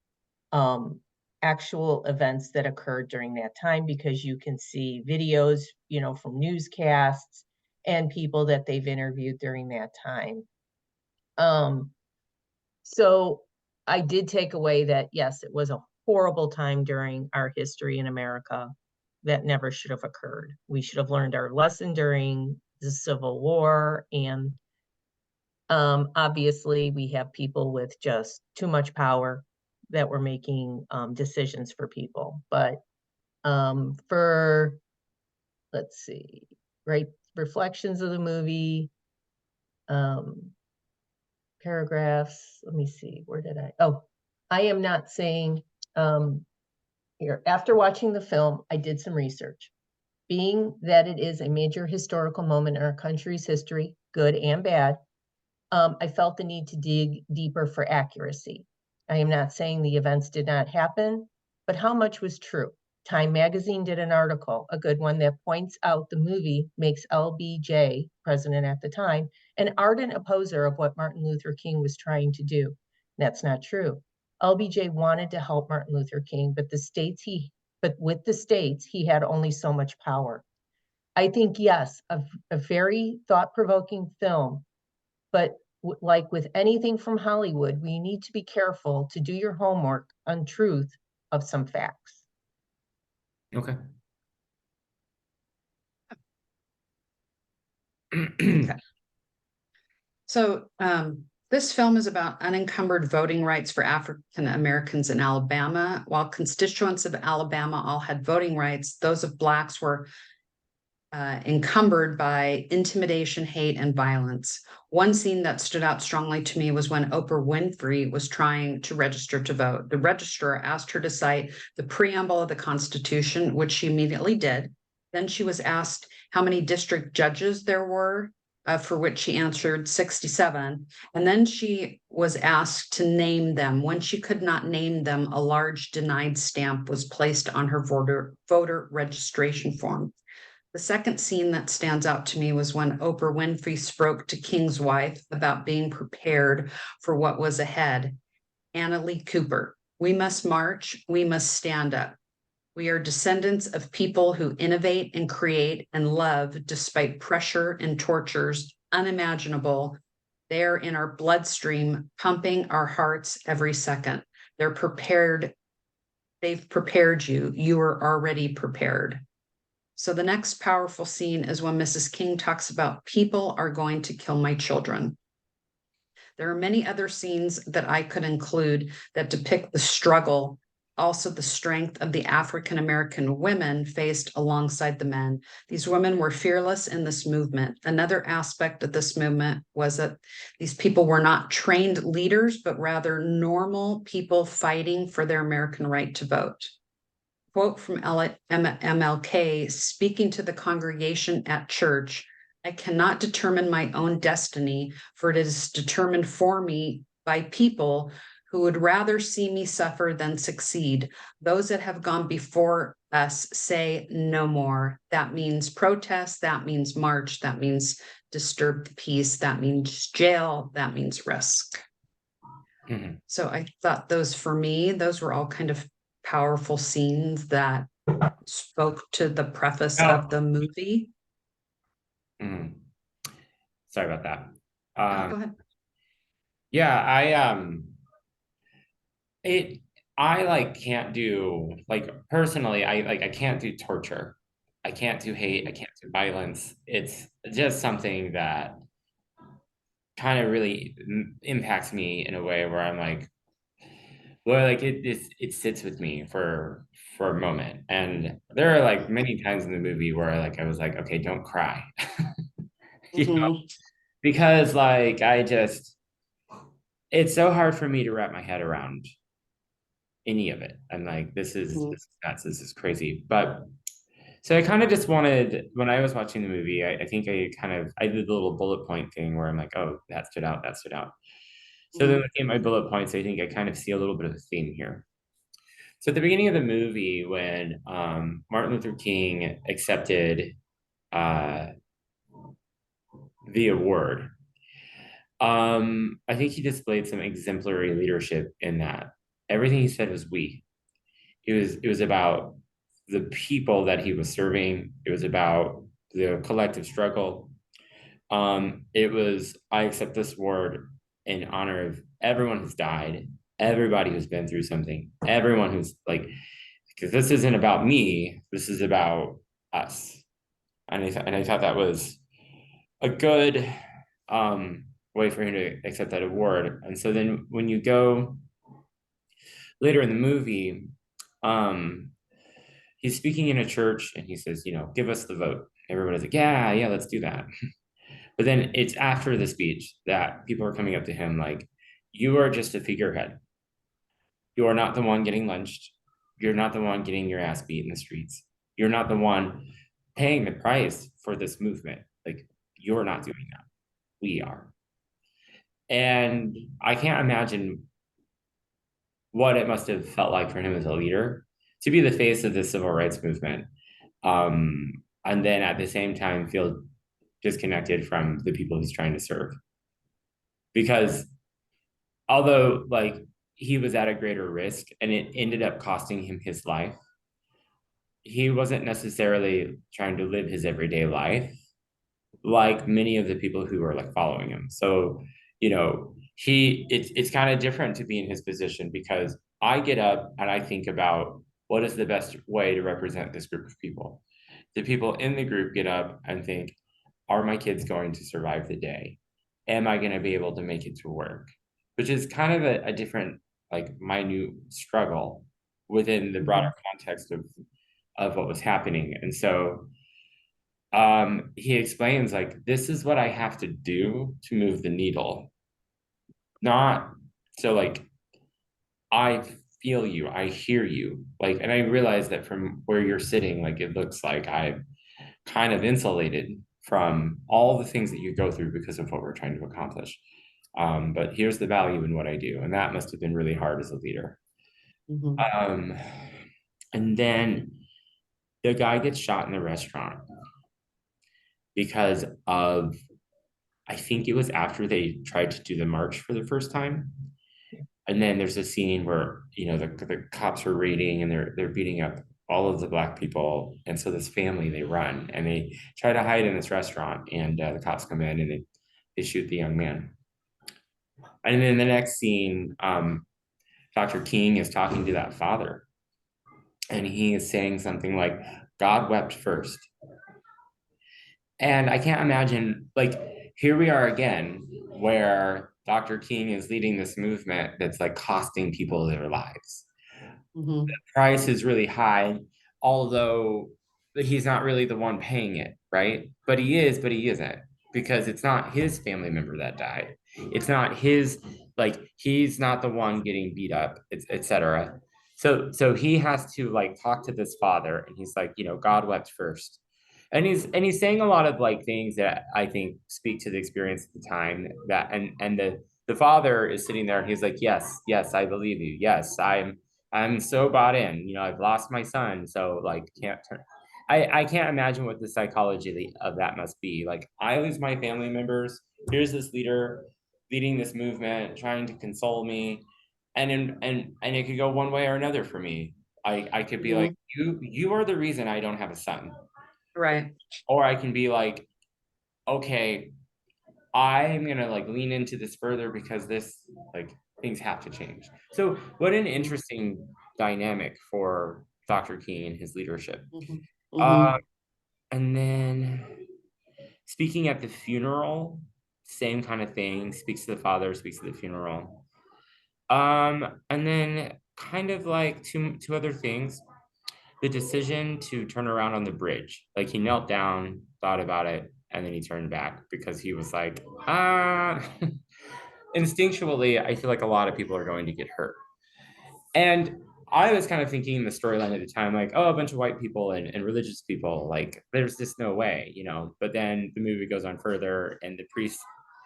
actual events that occurred during that time, because you can see videos, from newscasts and people that they've interviewed during that time. So I did take away that, yes, it was a horrible time during our history in America that never should have occurred. We should have learned our lesson during the Civil War. And obviously, we have people with just too much power that were making decisions for people. But let's see, right, reflections of the movie, paragraphs, let me see, where did I am not saying, here, after watching the film, I did some research. Being that it is a major historical moment in our country's history, good and bad, I felt the need to dig deeper for accuracy. I am not saying the events did not happen, but how much was true? Time magazine did an article, a good one, that points out the movie makes LBJ, president at the time, an ardent opposer of what Martin Luther King was trying to do. That's not true. LBJ wanted to help Martin Luther King, but with the states, he had only so much power. I think, yes, a very thought-provoking film, but like with anything from Hollywood, we need to be careful to do your homework on truth of some facts. Okay. Okay. So this film is about unencumbered voting rights for African Americans in Alabama. While constituents of Alabama all had voting rights, those of Blacks were encumbered by intimidation, hate, and violence. One scene that stood out strongly to me was when Oprah Winfrey was trying to register to vote. The registrar asked her to cite the preamble of the Constitution, which she immediately did. Then she was asked how many district judges there were, for which she answered 67. And then she was asked to name them. When she could not name them, a large denied stamp was placed on her voter registration form. The second scene that stands out to me was when Oprah Winfrey spoke to King's wife about being prepared for what was ahead. Anna Lee Cooper, we must march, we must stand up. We are descendants of people who innovate and create and love despite pressure and tortures unimaginable. They are in our bloodstream, pumping our hearts every second. They're prepared. They've prepared you. You are already prepared. So the next powerful scene is when Mrs. King talks about people are going to kill my children. There are many other scenes that I could include that depict the struggle, also the strength of the African American women faced alongside the men. These women were fearless in this movement. Another aspect of this movement was that these people were not trained leaders, but rather normal people fighting for their American right to vote. Quote from MLK, speaking to the congregation at church, I cannot determine my own destiny, for it is determined for me by people who would rather see me suffer than succeed. Those that have gone before us say no more. That means protest, that means march, that means disturb the peace, that means jail, that means risk. Mhm. So I thought those, for me, those were all kind of powerful scenes that spoke to the preface of the movie. Mhm. Sorry about that. Go ahead. Yeah, it I like can't do, like, personally, I can't do torture. I can't do hate, I can't do violence. It's just something that kind of really impacts me in a way where I'm like, well, like it sits with me for a moment. And there are like many times in the movie where like I was like, okay, don't cry. You know, Mhm. because like it's so hard for me to wrap my head around any of it. I'm like, this is Mhm. nuts, this is crazy. But so I kind of just wanted, when I was watching the movie, I think I did the little bullet point thing where I'm like, oh, that stood out, that stood out. So then Mhm. looking at my bullet points, I think I kind of see a little bit of a theme here. So at the beginning of the movie, when Martin Luther King accepted uh, the award, I think he displayed some exemplary leadership in that. Everything he said was we. It was about the people that he was serving. It was about the collective struggle. It was, I accept this award in honor of everyone who's died, everybody who's been through something, everyone who's like, because this isn't about me, this is about us. And I thought that was a good way for him to accept that award. And so then when you go later in the movie, um, he's speaking in a church and he says, give us the vote. Everybody's like, yeah, yeah, let's do that. But then it's after the speech that people are coming up to him like, you are just a figurehead. You are not the one getting lynched. You're not the one getting your ass beat in the streets. You're not the one paying the price for this movement. Like, you're not doing that. We are. And I can't imagine what it must have felt like for him as a leader to be the face of the civil rights movement. And then at the same time feel disconnected from the people he's trying to serve. Because although like he was at a greater risk and it ended up costing him his life, he wasn't necessarily trying to live his everyday life like many of the people who were like following him. So, it's kind of different to be in his position because I get up and I think about what is the best way to represent this group of people. The people in the group get up and think, are my kids going to survive the day? Am I going to be able to make it to work? Which is kind of a different, like, minute struggle within the broader context of what was happening. And so he explains, like, this is what I have to do to move the needle. Not so, like, I feel you, I hear you. Like, and I realize that from where you're sitting, like, it looks like I'm kind of insulated from all the things that you go through because of what we're trying to accomplish. But here's the value in what I do. And that must have been really hard as a leader. Mhm. And then the guy gets shot in the restaurant because of, I think it was after they tried to do the march for the first time. And then there's a scene where, you know, the cops are raiding and they're beating up all of the Black people. And so this family, they run and they try to hide in this restaurant, and the cops come in and they shoot the young man. And then the next scene, Dr. King is talking to that father, and he is saying something like, God wept first. And I can't imagine, like, here we are again, where Dr. King is leading this movement that's like costing people their lives. Mhm. Price is really high, although he's not really the one paying it, right? But he is, but he isn't, because it's not his family member that died. It's not his, like, he's not the one getting beat up, etc. So he has to, like, talk to this father, and he's like, you know, God wept first. And he's saying a lot of, like, things that I think speak to the experience at the time, that and the father is sitting there and he's like, yes, yes, I believe you. Yes, I'm so bought in. You know, I've lost my son, so, like, can't turn. I can't imagine what the psychology of that must be. Like, I lose my family members. Here's this leader leading this movement, trying to console me, and it could go one way or another for me. I could be like, Mhm. you are the reason I don't have a son, Right. or I can be like, okay, I'm gonna, like, lean into this further because this, like, things have to change. So what an interesting dynamic for Dr. King and his leadership. Mhm. Uh, Mhm. and then speaking at the funeral, same kind of thing. Speaks to the father, speaks to the funeral. And then kind of like two other things. The decision to turn around on the bridge, like, he knelt down, thought about it, and then he turned back because he was like, instinctually, I feel like a lot of people are going to get hurt. And I was kind of thinking the storyline at the time, like, oh, a bunch of white people and religious people, like, there's just no way, you know. But then the movie goes on further, and the priest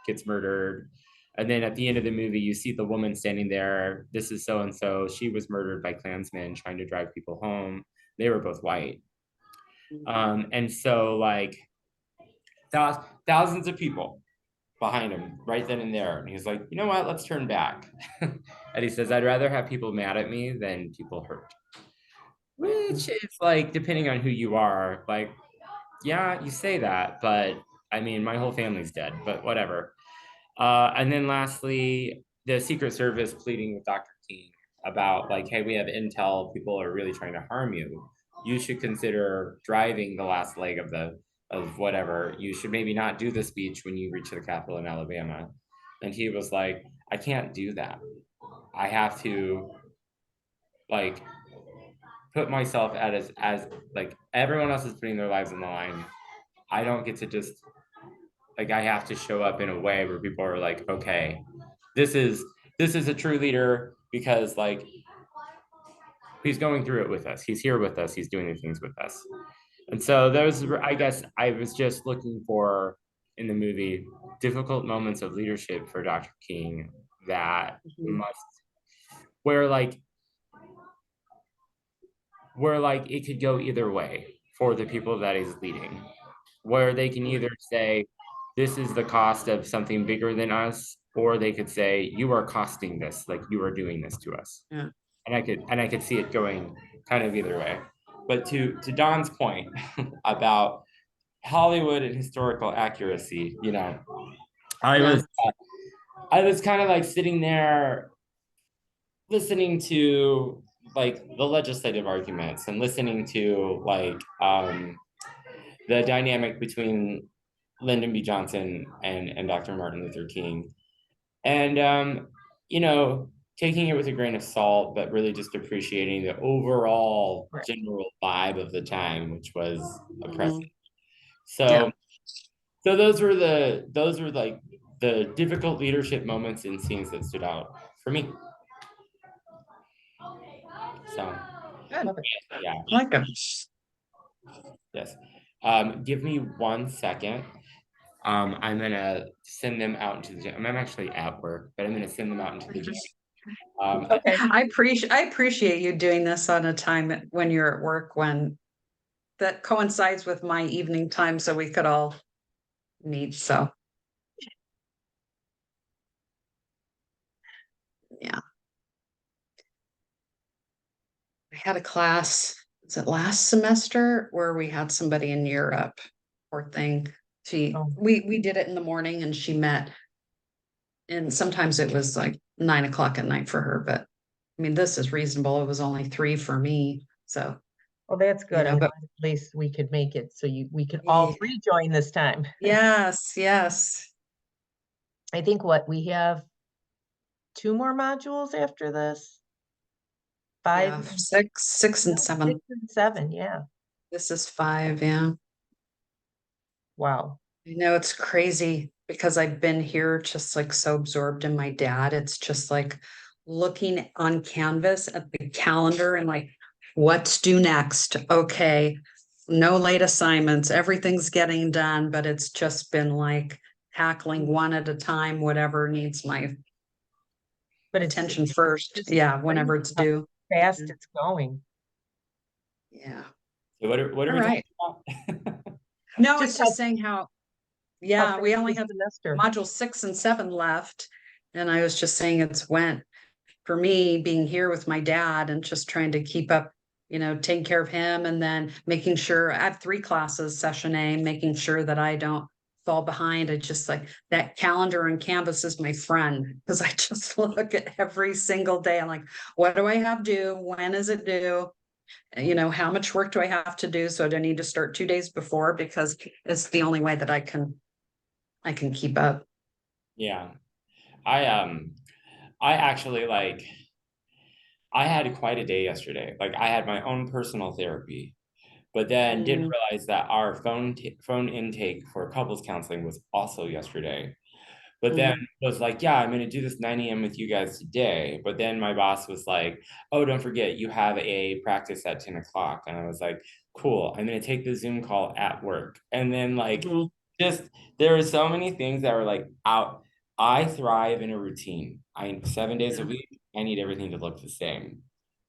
gets murdered. And then at the end of the movie, you see the woman standing there. This is so and so. She was murdered by Klansmen trying to drive people home. They were both white. And so, like, thousands of people behind him right then and there. And he's like, you know what? Let's turn back. And he says, I'd rather have people mad at me than people hurt. Which is, like, depending on who you are, like, yeah, you say that, but I mean, my whole family's dead, but whatever. And then lastly, the Secret Service pleading with Dr. King about, like, hey, we have intel, people are really trying to harm you. You should consider driving the last leg of whatever. You should maybe not do the speech when you reach the Capitol in Alabama. And he was like, I can't do that. I have to, like, put myself as like, everyone else is putting their lives on the line. I don't get to just, like, I have to show up in a way where people are like, okay, this is a true leader because, like, he's going through it with us. He's here with us. He's doing the things with us. And so those, I guess, I was just looking for in the movie difficult moments of leadership for Dr. King that Mhm. must, where like where like it could go either way for the people that he's leading, where they can either say, this is the cost of something bigger than us, or they could say, you are costing this, like, you are doing this to us. Yeah. And I could see it going kind of either way. But to Don's point about Hollywood and historical accuracy, you know, I Yeah. was I was kind of like sitting there listening to like the legislative arguments and listening to like the dynamic between Lyndon B. Johnson and Dr. Martin Luther King. And you know, taking it with a grain of salt, but really just appreciating the overall Right. general vibe of the time, which was oppressive. Mhm. So so those were like the difficult leadership moments and scenes that stood out for me. So Good. yeah, I like it. yes. Give me 1 second. I'm gonna send them out into the gym. I'm actually at work, but I'm gonna send them out into the gym. Okay. I appreciate you doing this on a time when you're at work, when that coincides with my evening time, so we could all meet. So yeah, I had a class, was it last semester, where we had somebody in Europe. Poor thing. Oh. We did it in the morning, and she met, and sometimes it was like 9 o'clock at night for her, but I mean, this is reasonable. It was only 3 for me. So, Well, that's you good. know, I'm but glad at least we could make it. So we could all yeah, three join this time. yes, yes. I think what we have 2 more modules after this. 5, Yeah, 6 no, and 7. 6 and 7. Yeah. This is 5, yeah. Wow. I know it's crazy because I've been here just like so absorbed in my dad. It's just like looking on Canvas at the calendar and like, what's due next? Okay, no late assignments, everything's getting done, but it's just been like tackling one at a time, whatever needs my But it's attention first. just Yeah, crazy whenever it's how due. fast it's going. Yeah. So what are All we talking right. about? No, Just it's just saying how, how yeah, we fast only the have semester. module 6 and 7 left. And I was just saying it's went for me being here with my dad and just trying to keep up, taking care of him, and then making sure I have 3 classes, session A, making sure that I don't fall behind. I just like that calendar and Canvas is my friend, because I just look at every single day. I'm like, what do I have due? When is it due? How much work do I have to do? So I don't need to start 2 days before, because it's the only way that I can keep up. Yeah. I actually like I had quite a day yesterday. Like I had my own personal therapy, but then didn't Mm, realize that our phone intake for couples counseling was also yesterday. But then mm, was like, yeah, I'm gonna do this 9 a.m. with you guys today. But then my boss was like, oh, don't forget, you have a practice at 10 o'clock. And I was like, cool, I'm gonna take the Zoom call at work. And then like mhm, just there are so many things that were like out. I thrive in a routine. 7 days a yeah, week, I need everything to look the same.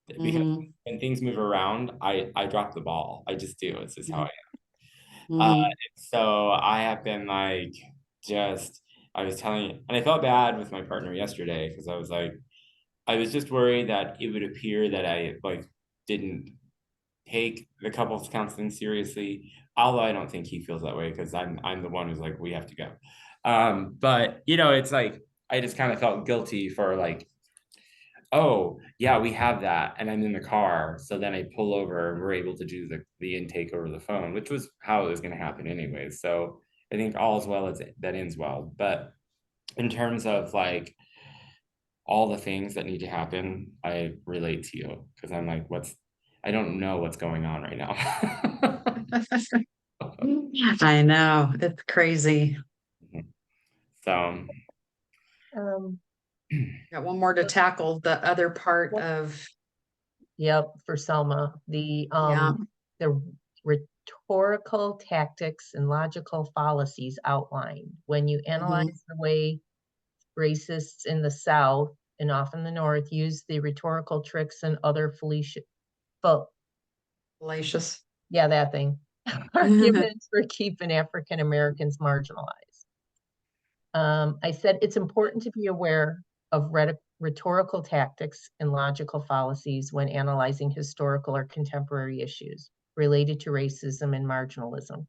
Because mhm, when things move around, I drop the ball. I just do. It's just how I mhm, am. mhm. So I have been like just I was telling and I felt bad with my partner yesterday because I was like I was just worried that it would appear that I like didn't take the couples counseling seriously. Although I don't think he feels that way because I'm the one who's like we have to go. But it's like I just kind of felt guilty for like oh yeah we have that and I'm in the car so then I pull over and we're able to do the intake over the phone, which was how it was going to happen anyways. So I think all is well as that ends well, but in terms of like all the things that need to happen, I relate to you because I'm like I don't know what's going on right now. I know, it's crazy. So Um, Got one more to tackle, the other part of, yep, for Selma, yeah, the rhetorical tactics and logical fallacies outlined. When you mhm, analyze the way racists in the South and often the North use the rhetorical tricks and other fallacious. yeah, that thing, arguments for keeping African Americans marginalized. I said it's important to be aware of rhetorical tactics and logical fallacies when analyzing historical or contemporary issues related to racism and marginalism.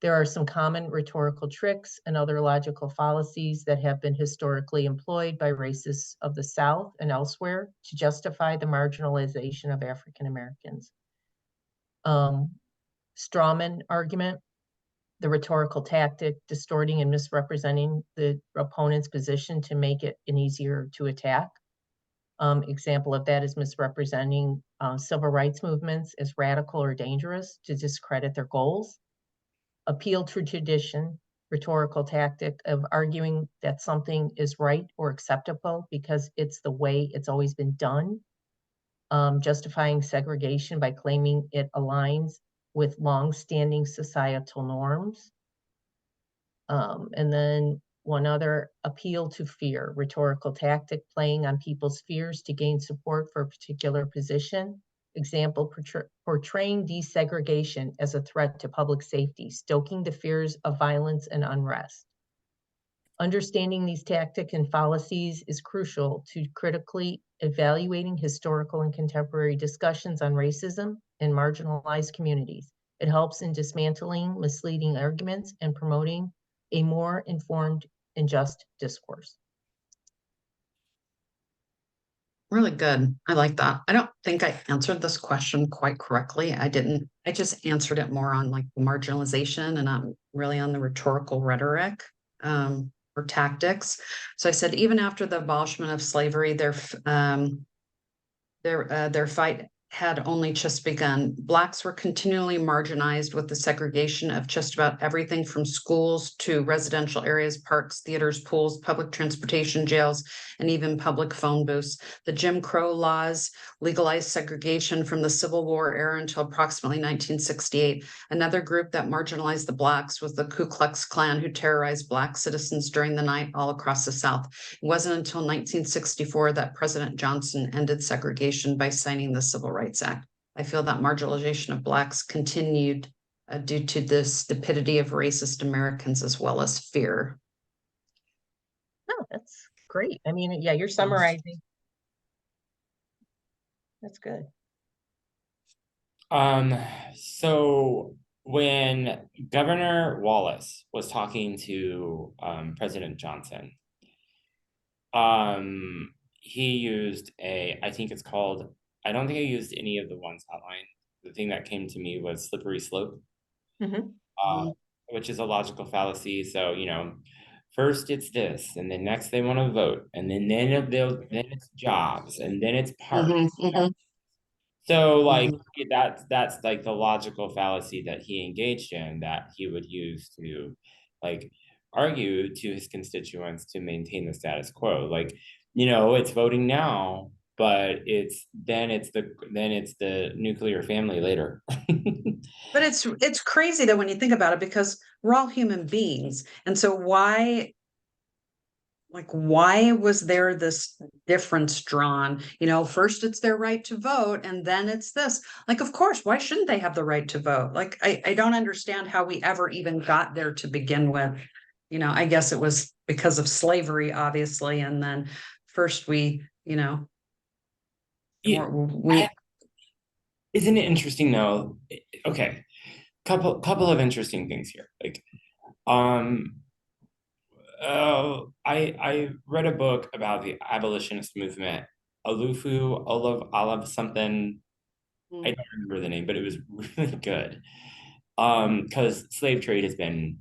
There are some common rhetorical tricks and other logical fallacies that have been historically employed by racists of the South and elsewhere to justify the marginalization of African Americans. Strawman argument, the rhetorical tactic, distorting and misrepresenting the opponent's position to make it an easier to attack. Example of that is misrepresenting civil rights movements as radical or dangerous to discredit their goals. Appeal to tradition, rhetorical tactic of arguing that something is right or acceptable because it's the way it's always been done. Justifying segregation by claiming it aligns with long-standing societal norms. And then one other, appeal to fear, rhetorical tactic playing on people's fears to gain support for a particular position. Example, portraying desegregation as a threat to public safety, stoking the fears of violence and unrest. Understanding these tactics and fallacies is crucial to critically evaluating historical and contemporary discussions on racism in marginalized communities. It helps in dismantling misleading arguments and promoting a more informed and just discourse. Really good. I like that. I don't think I answered this question quite correctly. I didn't. I just answered it more on like the marginalization and not really on the rhetorical rhetoric or tactics. So I said even after the abolishment of slavery, their fight had only just begun. Blacks were continually marginalized with the segregation of just about everything from schools to residential areas, parks, theaters, pools, public transportation, jails, and even public phone booths. The Jim Crow laws legalized segregation from the Civil War era until approximately 1968. Another group that marginalized the Blacks was the Ku Klux Klan, who terrorized Black citizens during the night all across the South. It wasn't until 1964 that President Johnson ended segregation by signing the Civil Rights Act. I feel that marginalization of Blacks continued due to the stupidity of racist Americans as well as fear. No, that's great. I mean, yeah, you're summarizing. That's good. So when Governor Wallace was talking to President Johnson, he used I think it's called, I don't think I used any of the ones outlined. The thing that came to me was slippery slope, which is a logical fallacy. So, first it's this, and then next they want to vote, and then it's jobs, and then it's parks. So like that's like the logical fallacy that he engaged in, that he would use to like argue to his constituents to maintain the status quo. Like, it's voting now, but it's the nuclear family later. But it's crazy though when you think about it, because we're all human beings. And so why was there this difference drawn? First it's their right to vote, and then it's this. Like, of course, why shouldn't they have the right to vote? Like, I don't understand how we ever even got there to begin with. I guess it was because of slavery, obviously, and then first we, Isn't it interesting though? Okay, couple of interesting things here. Like, I read a book about the abolitionist movement, Olive something. I don't remember the name, but it was really good. Because slave trade has been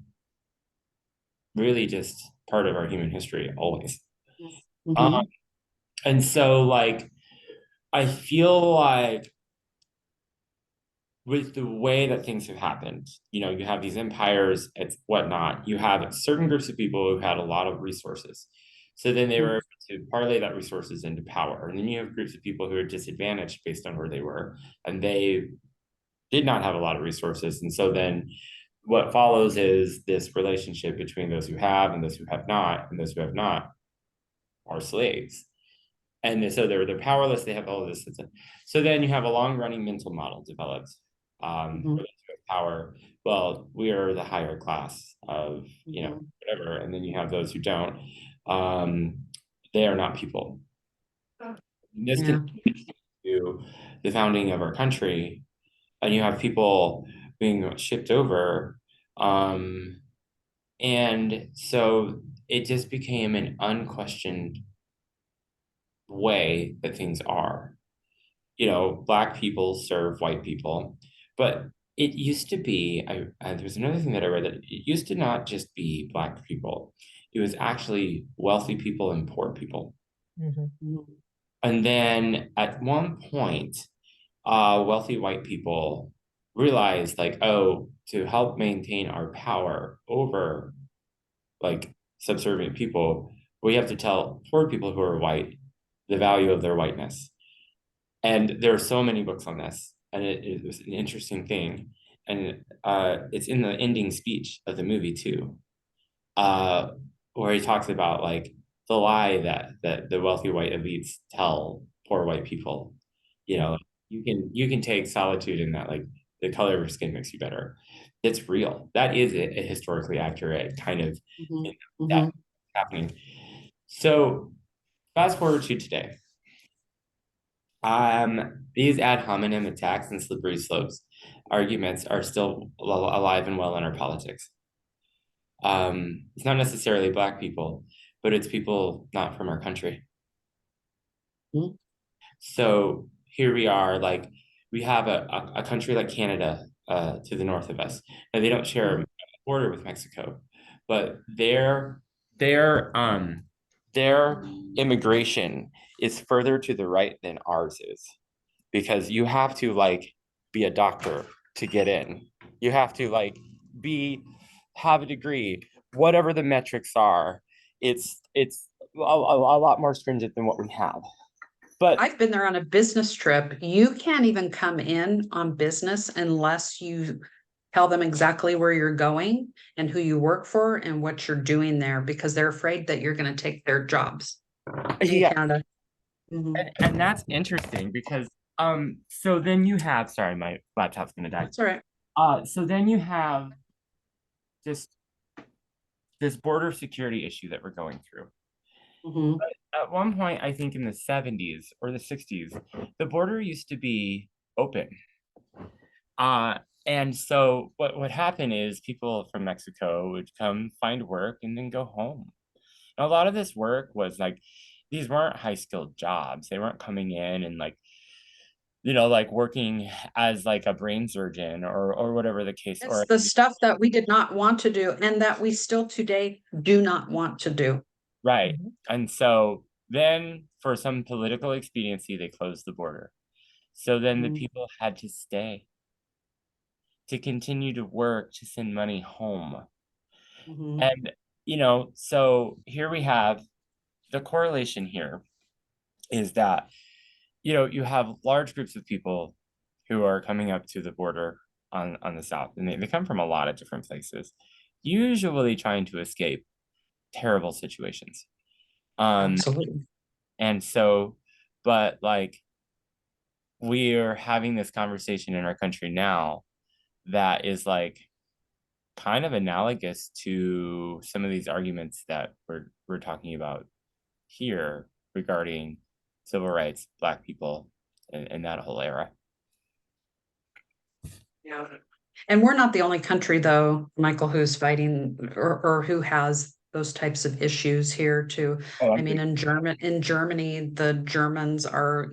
really just part of our human history always. And so like, I feel like with the way that things have happened, you have these empires, it's whatnot, you have certain groups of people who had a lot of resources. So then they were able to parlay that resources into power. And then you have groups of people who are disadvantaged based on where they were, and they did not have a lot of resources. And so then what follows is this relationship between those who have and those who have not, and those who have not are slaves. And so they're powerless, they have all of this. So then you have a long running mental model developed for those who have power. Well, we are the higher class of, whatever. And then you have those who don't. They are not people. This continues to the founding of our country, and you have people being shipped over And so it just became an unquestioned way that things are. Black people serve white people, but it used to be, there's another thing that I read, that it used to not just be Black people. It was actually wealthy people and poor people. Mhm. And then at one point, wealthy white people realized, like, oh, to help maintain our power over like subservient people, we have to tell poor people who are white the value of their whiteness. And there are so many books on this, and it was an interesting thing. And it's in the ending speech of the movie too, uh, where he talks about like the lie that the wealthy white elites tell poor white people. You can take solitude in that, like the color of your skin makes you better. It's real. That is a historically accurate kind of Mhm. that Mhm. happening. So fast forward to today. These ad hominem attacks and slippery slopes arguments are still alive and well in our politics. It's not necessarily Black people, but it's people not from our country. Mhm. So here we are, like we have a country like Canada to the north of us, and they don't share a border with Mexico, but their immigration is further to the right than ours is, because you have to like be a doctor to get in. You have to like be have a degree, whatever the metrics are. It's a lot more stringent than what we have. But I've been there on a business trip. You can't even come in on business unless you tell them exactly where you're going and who you work for and what you're doing there, because they're afraid that you're going to take their jobs in yeah, Canada. Mhm. and that's interesting because so then you have, sorry, my laptop's gonna die. That's all right. So then you have just this border security issue that we're going through. Mhm. At one point, I think in the 70s or the 60s, the border used to be open. Uh, and so what would happen is people from Mexico would come find work and then go home. And a lot of this work was like, these weren't high skilled jobs. They weren't coming in and like, like working as like a brain surgeon or whatever the case, It's or the stuff that we did not want to do and that we still today do not want to do. right. Mhm. And so then for some political expediency, they closed the border. So then the Mhm. people had to stay to continue to work to send money home. Mhm. And, so here we have the correlation here is that, you have large groups of people who are coming up to the border on the south, and they come from a lot of different places, usually trying to escape terrible situations. Absolutely. And so, but like we're having this conversation in our country now that is like kind of analogous to some of these arguments that we're talking about here regarding civil rights, Black people, and that whole era. Yeah. And we're not the only country, though, Michael, who's fighting or who has those types of issues here too. Oh, I mean, in Germany, the Germans are,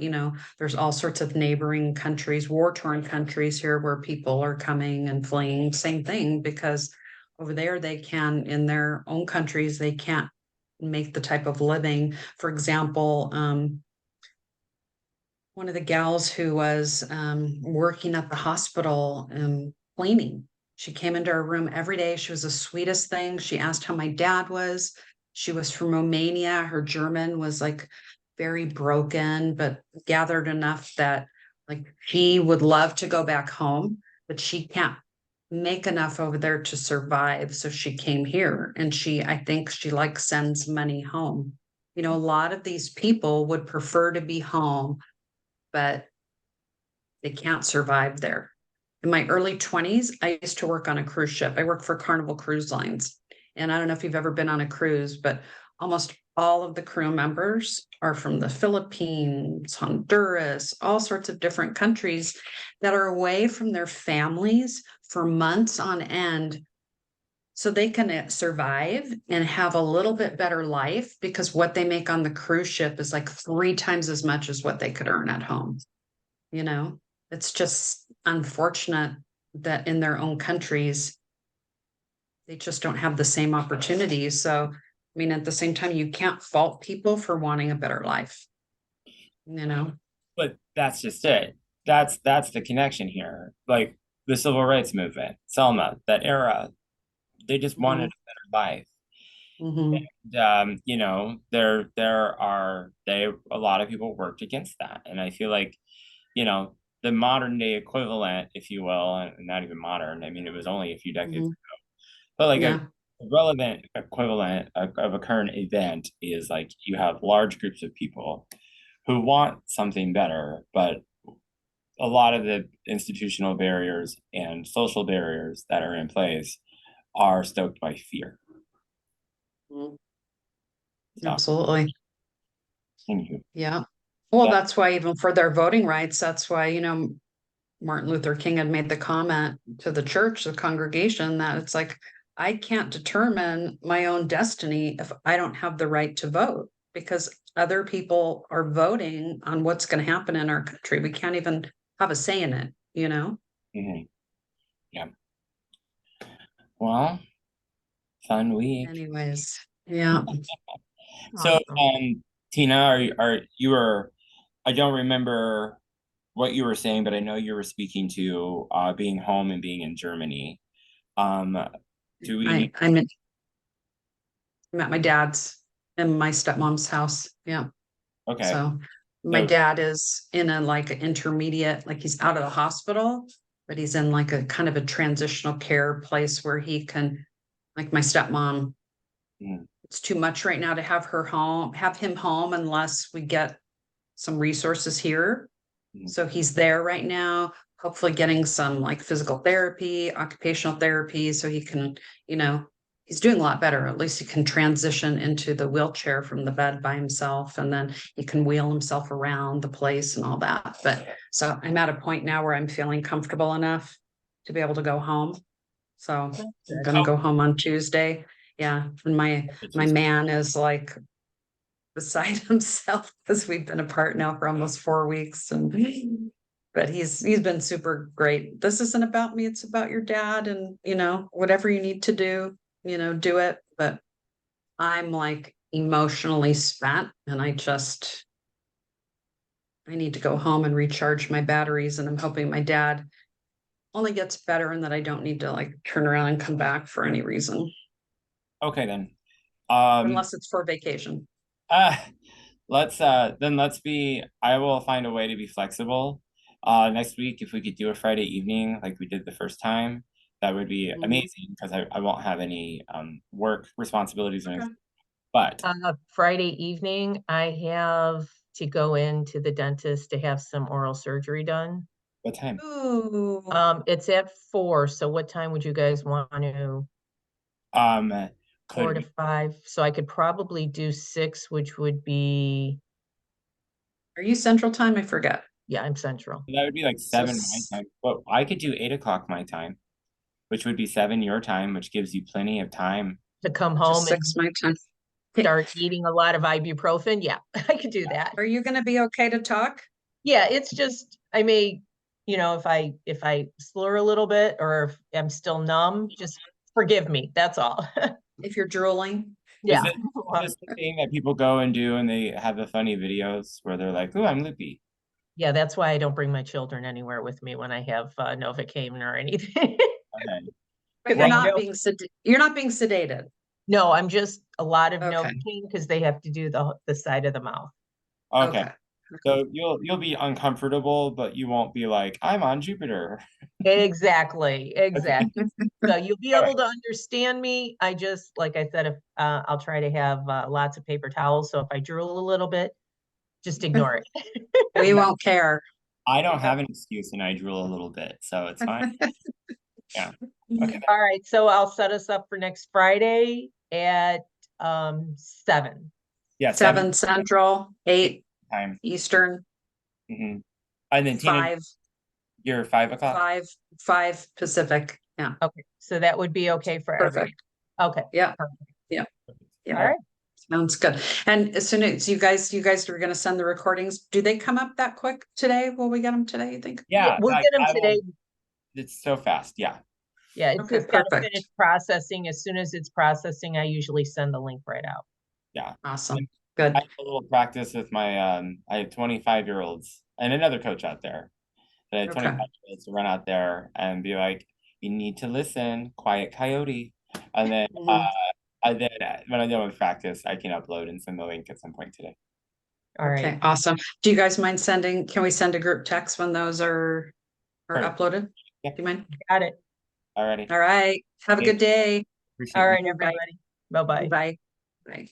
there's all sorts of neighboring countries, war-torn countries here where people are coming and fleeing. Same thing, because over there they can, in their own countries, they can't make the type of living. For example, one of the gals who was working at the hospital cleaning. She came into our room every day. She was the sweetest thing. She asked how my dad was. She was from Romania. Her German was like very broken, but gathered enough that like she would love to go back home, but she can't make enough over there to survive. So she came here and I think she like sends money home. A lot of these people would prefer to be home, but they can't survive there. In my early 20s, I used to work on a cruise ship. I worked for Carnival Cruise Lines. And I don't know if you've ever been on a cruise, but almost all of the crew members are from the Philippines, Honduras, all sorts of different countries that are away from their families for months on end so they can survive and have a little bit better life, because what they make on the cruise ship is like 3 times as much as what they could earn at home. You know, it's just unfortunate that in their own countries, they just don't have the same opportunities. So, I mean, at the same time, you can't fault people for wanting a better life, you know? But that's just it. That's the connection here. Like the civil rights movement, Selma, that era, they just wanted a better life. Mhm. You know, a lot of people worked against that. And I feel like, you know, the modern day equivalent, if you will, and not even modern, I mean, it was only a few decades Mhm. ago, but like a Yeah. relevant equivalent of a current event is like you have large groups of people who want something better, but a lot of the institutional barriers and social barriers that are in place are stoked by fear. Mhm. So, Absolutely. anywho, Yeah. Well, that that's why even for their voting rights, that's why, Martin Luther King had made the comment to the church, the congregation, that it's like, I can't determine my own destiny if I don't have the right to vote, because other people are voting on what's going to happen in our country. We can't even have a say in it, you know? mhm, yeah. Well, fun week. Anyways, yeah. So, Awesome. Tina, are you were I don't remember what you were saying, but I know you were speaking to being home and being in Germany. Um, do we need I'm at my dad's and my stepmom's house. Yeah. okay. So my So dad is in a like an intermediate, like he's out of the hospital, but he's in like a kind of a transitional care place where he can, like my stepmom, mm, it's too much right now to have him home unless we get some resources here. mm, So he's there right now, hopefully getting some like physical therapy, occupational therapy, so he can, you know, he's doing a lot better. At least he can transition into the wheelchair from the bed by himself, and then he can wheel himself around the place and all that. But so I'm at a point now where I'm feeling comfortable enough to be able to go home. So That's I'm good. gonna oh, go home on Tuesday. Yeah. And my Tuesday. man is like beside himself because we've been apart now for almost 4 weeks, and but he's been super great. This isn't about me, it's about your dad, and whatever you need to do, do it. But I'm like emotionally spent, and I need to go home and recharge my batteries, and I'm hoping my dad only gets better and that I don't need to like turn around and come back for any reason, Okay then. Um, unless it's for vacation. uh, let's be. I will find a way to be flexible. Next week, if we could do a Friday evening like we did the first time, that would be Mhm. amazing because I won't have any work responsibilities or anything. Okay. But Friday evening, I have to go into the dentist to have some oral surgery done. what time? Ooh. It's at 4, so what time would you guys want to? Um, 4 could to we, 5, so I could probably do 6, which would be, Are you Central Time? I forget. yeah, I'm central. that would be like So 7 my time. But I could do 8 o'clock my time, which would be 7 your time, which gives you plenty of time. To come just home six and my time. Okay. start eating a lot of ibuprofen. Yeah, I could do that. Are you going to be okay to talk? Yeah, it's just I may, if I slur a little bit or if I'm still numb, just forgive me. That's all. If you're drooling? Is Yeah. it just the thing that people go and do and they have the funny videos where they're like, "Oh, I'm loopy." Yeah, that's why I don't bring my children anywhere with me when I have Novocaine or anything. Okay. But Because I know, you're not being sedated. no, I'm just a lot of Okay. Novocaine because they have to do the side of the mouth. Okay. Okay. So you'll be uncomfortable, but you won't be like, "I'm on Jupiter." Exactly, Okay. exactly. So you'll be All right. able to understand me. I just, like I said, if I'll try to have lots of paper towels. So if I drool a little bit, just ignore it. We won't care. I don't have an excuse and I drool a little bit, so it's fine. Yeah. Okay. All right, so I'll set us up for next Friday at 7. Yeah, 7 7 Central, 8 time. Eastern, Hmm. And then Tina, 5. You're 5 o'clock? 5 Pacific. Yeah, Okay, so that would be okay for everybody. perfect. Okay. Yeah. perfect. Yeah. All right. Sounds good. And as soon as you guys are gonna send the recordings, do they come up that quick today? Will we get them today, you think? Yeah, We'll like, get them I will- today. It's so fast. Yeah. Yeah, it's Okay, just gotta perfect. finish processing. As soon as it's processing, I usually send the link right out. Yeah. Awesome. I Good. have a little practice with my I have 25-year-olds and another coach out there. But I have Okay. 25-year-olds to run out there and be like, you need to listen, quiet coyote. And then Mhm. when I'm done with practice, I can upload and send the link at some point today. All Okay, right. awesome. Do you guys mind can we send a group text when those are Perfect. uploaded? Yeah. Do you mind? Got it. Alrighty. All right. Have a good day. Appreciate All you. right, everybody. Bye-bye. Bye. Bye.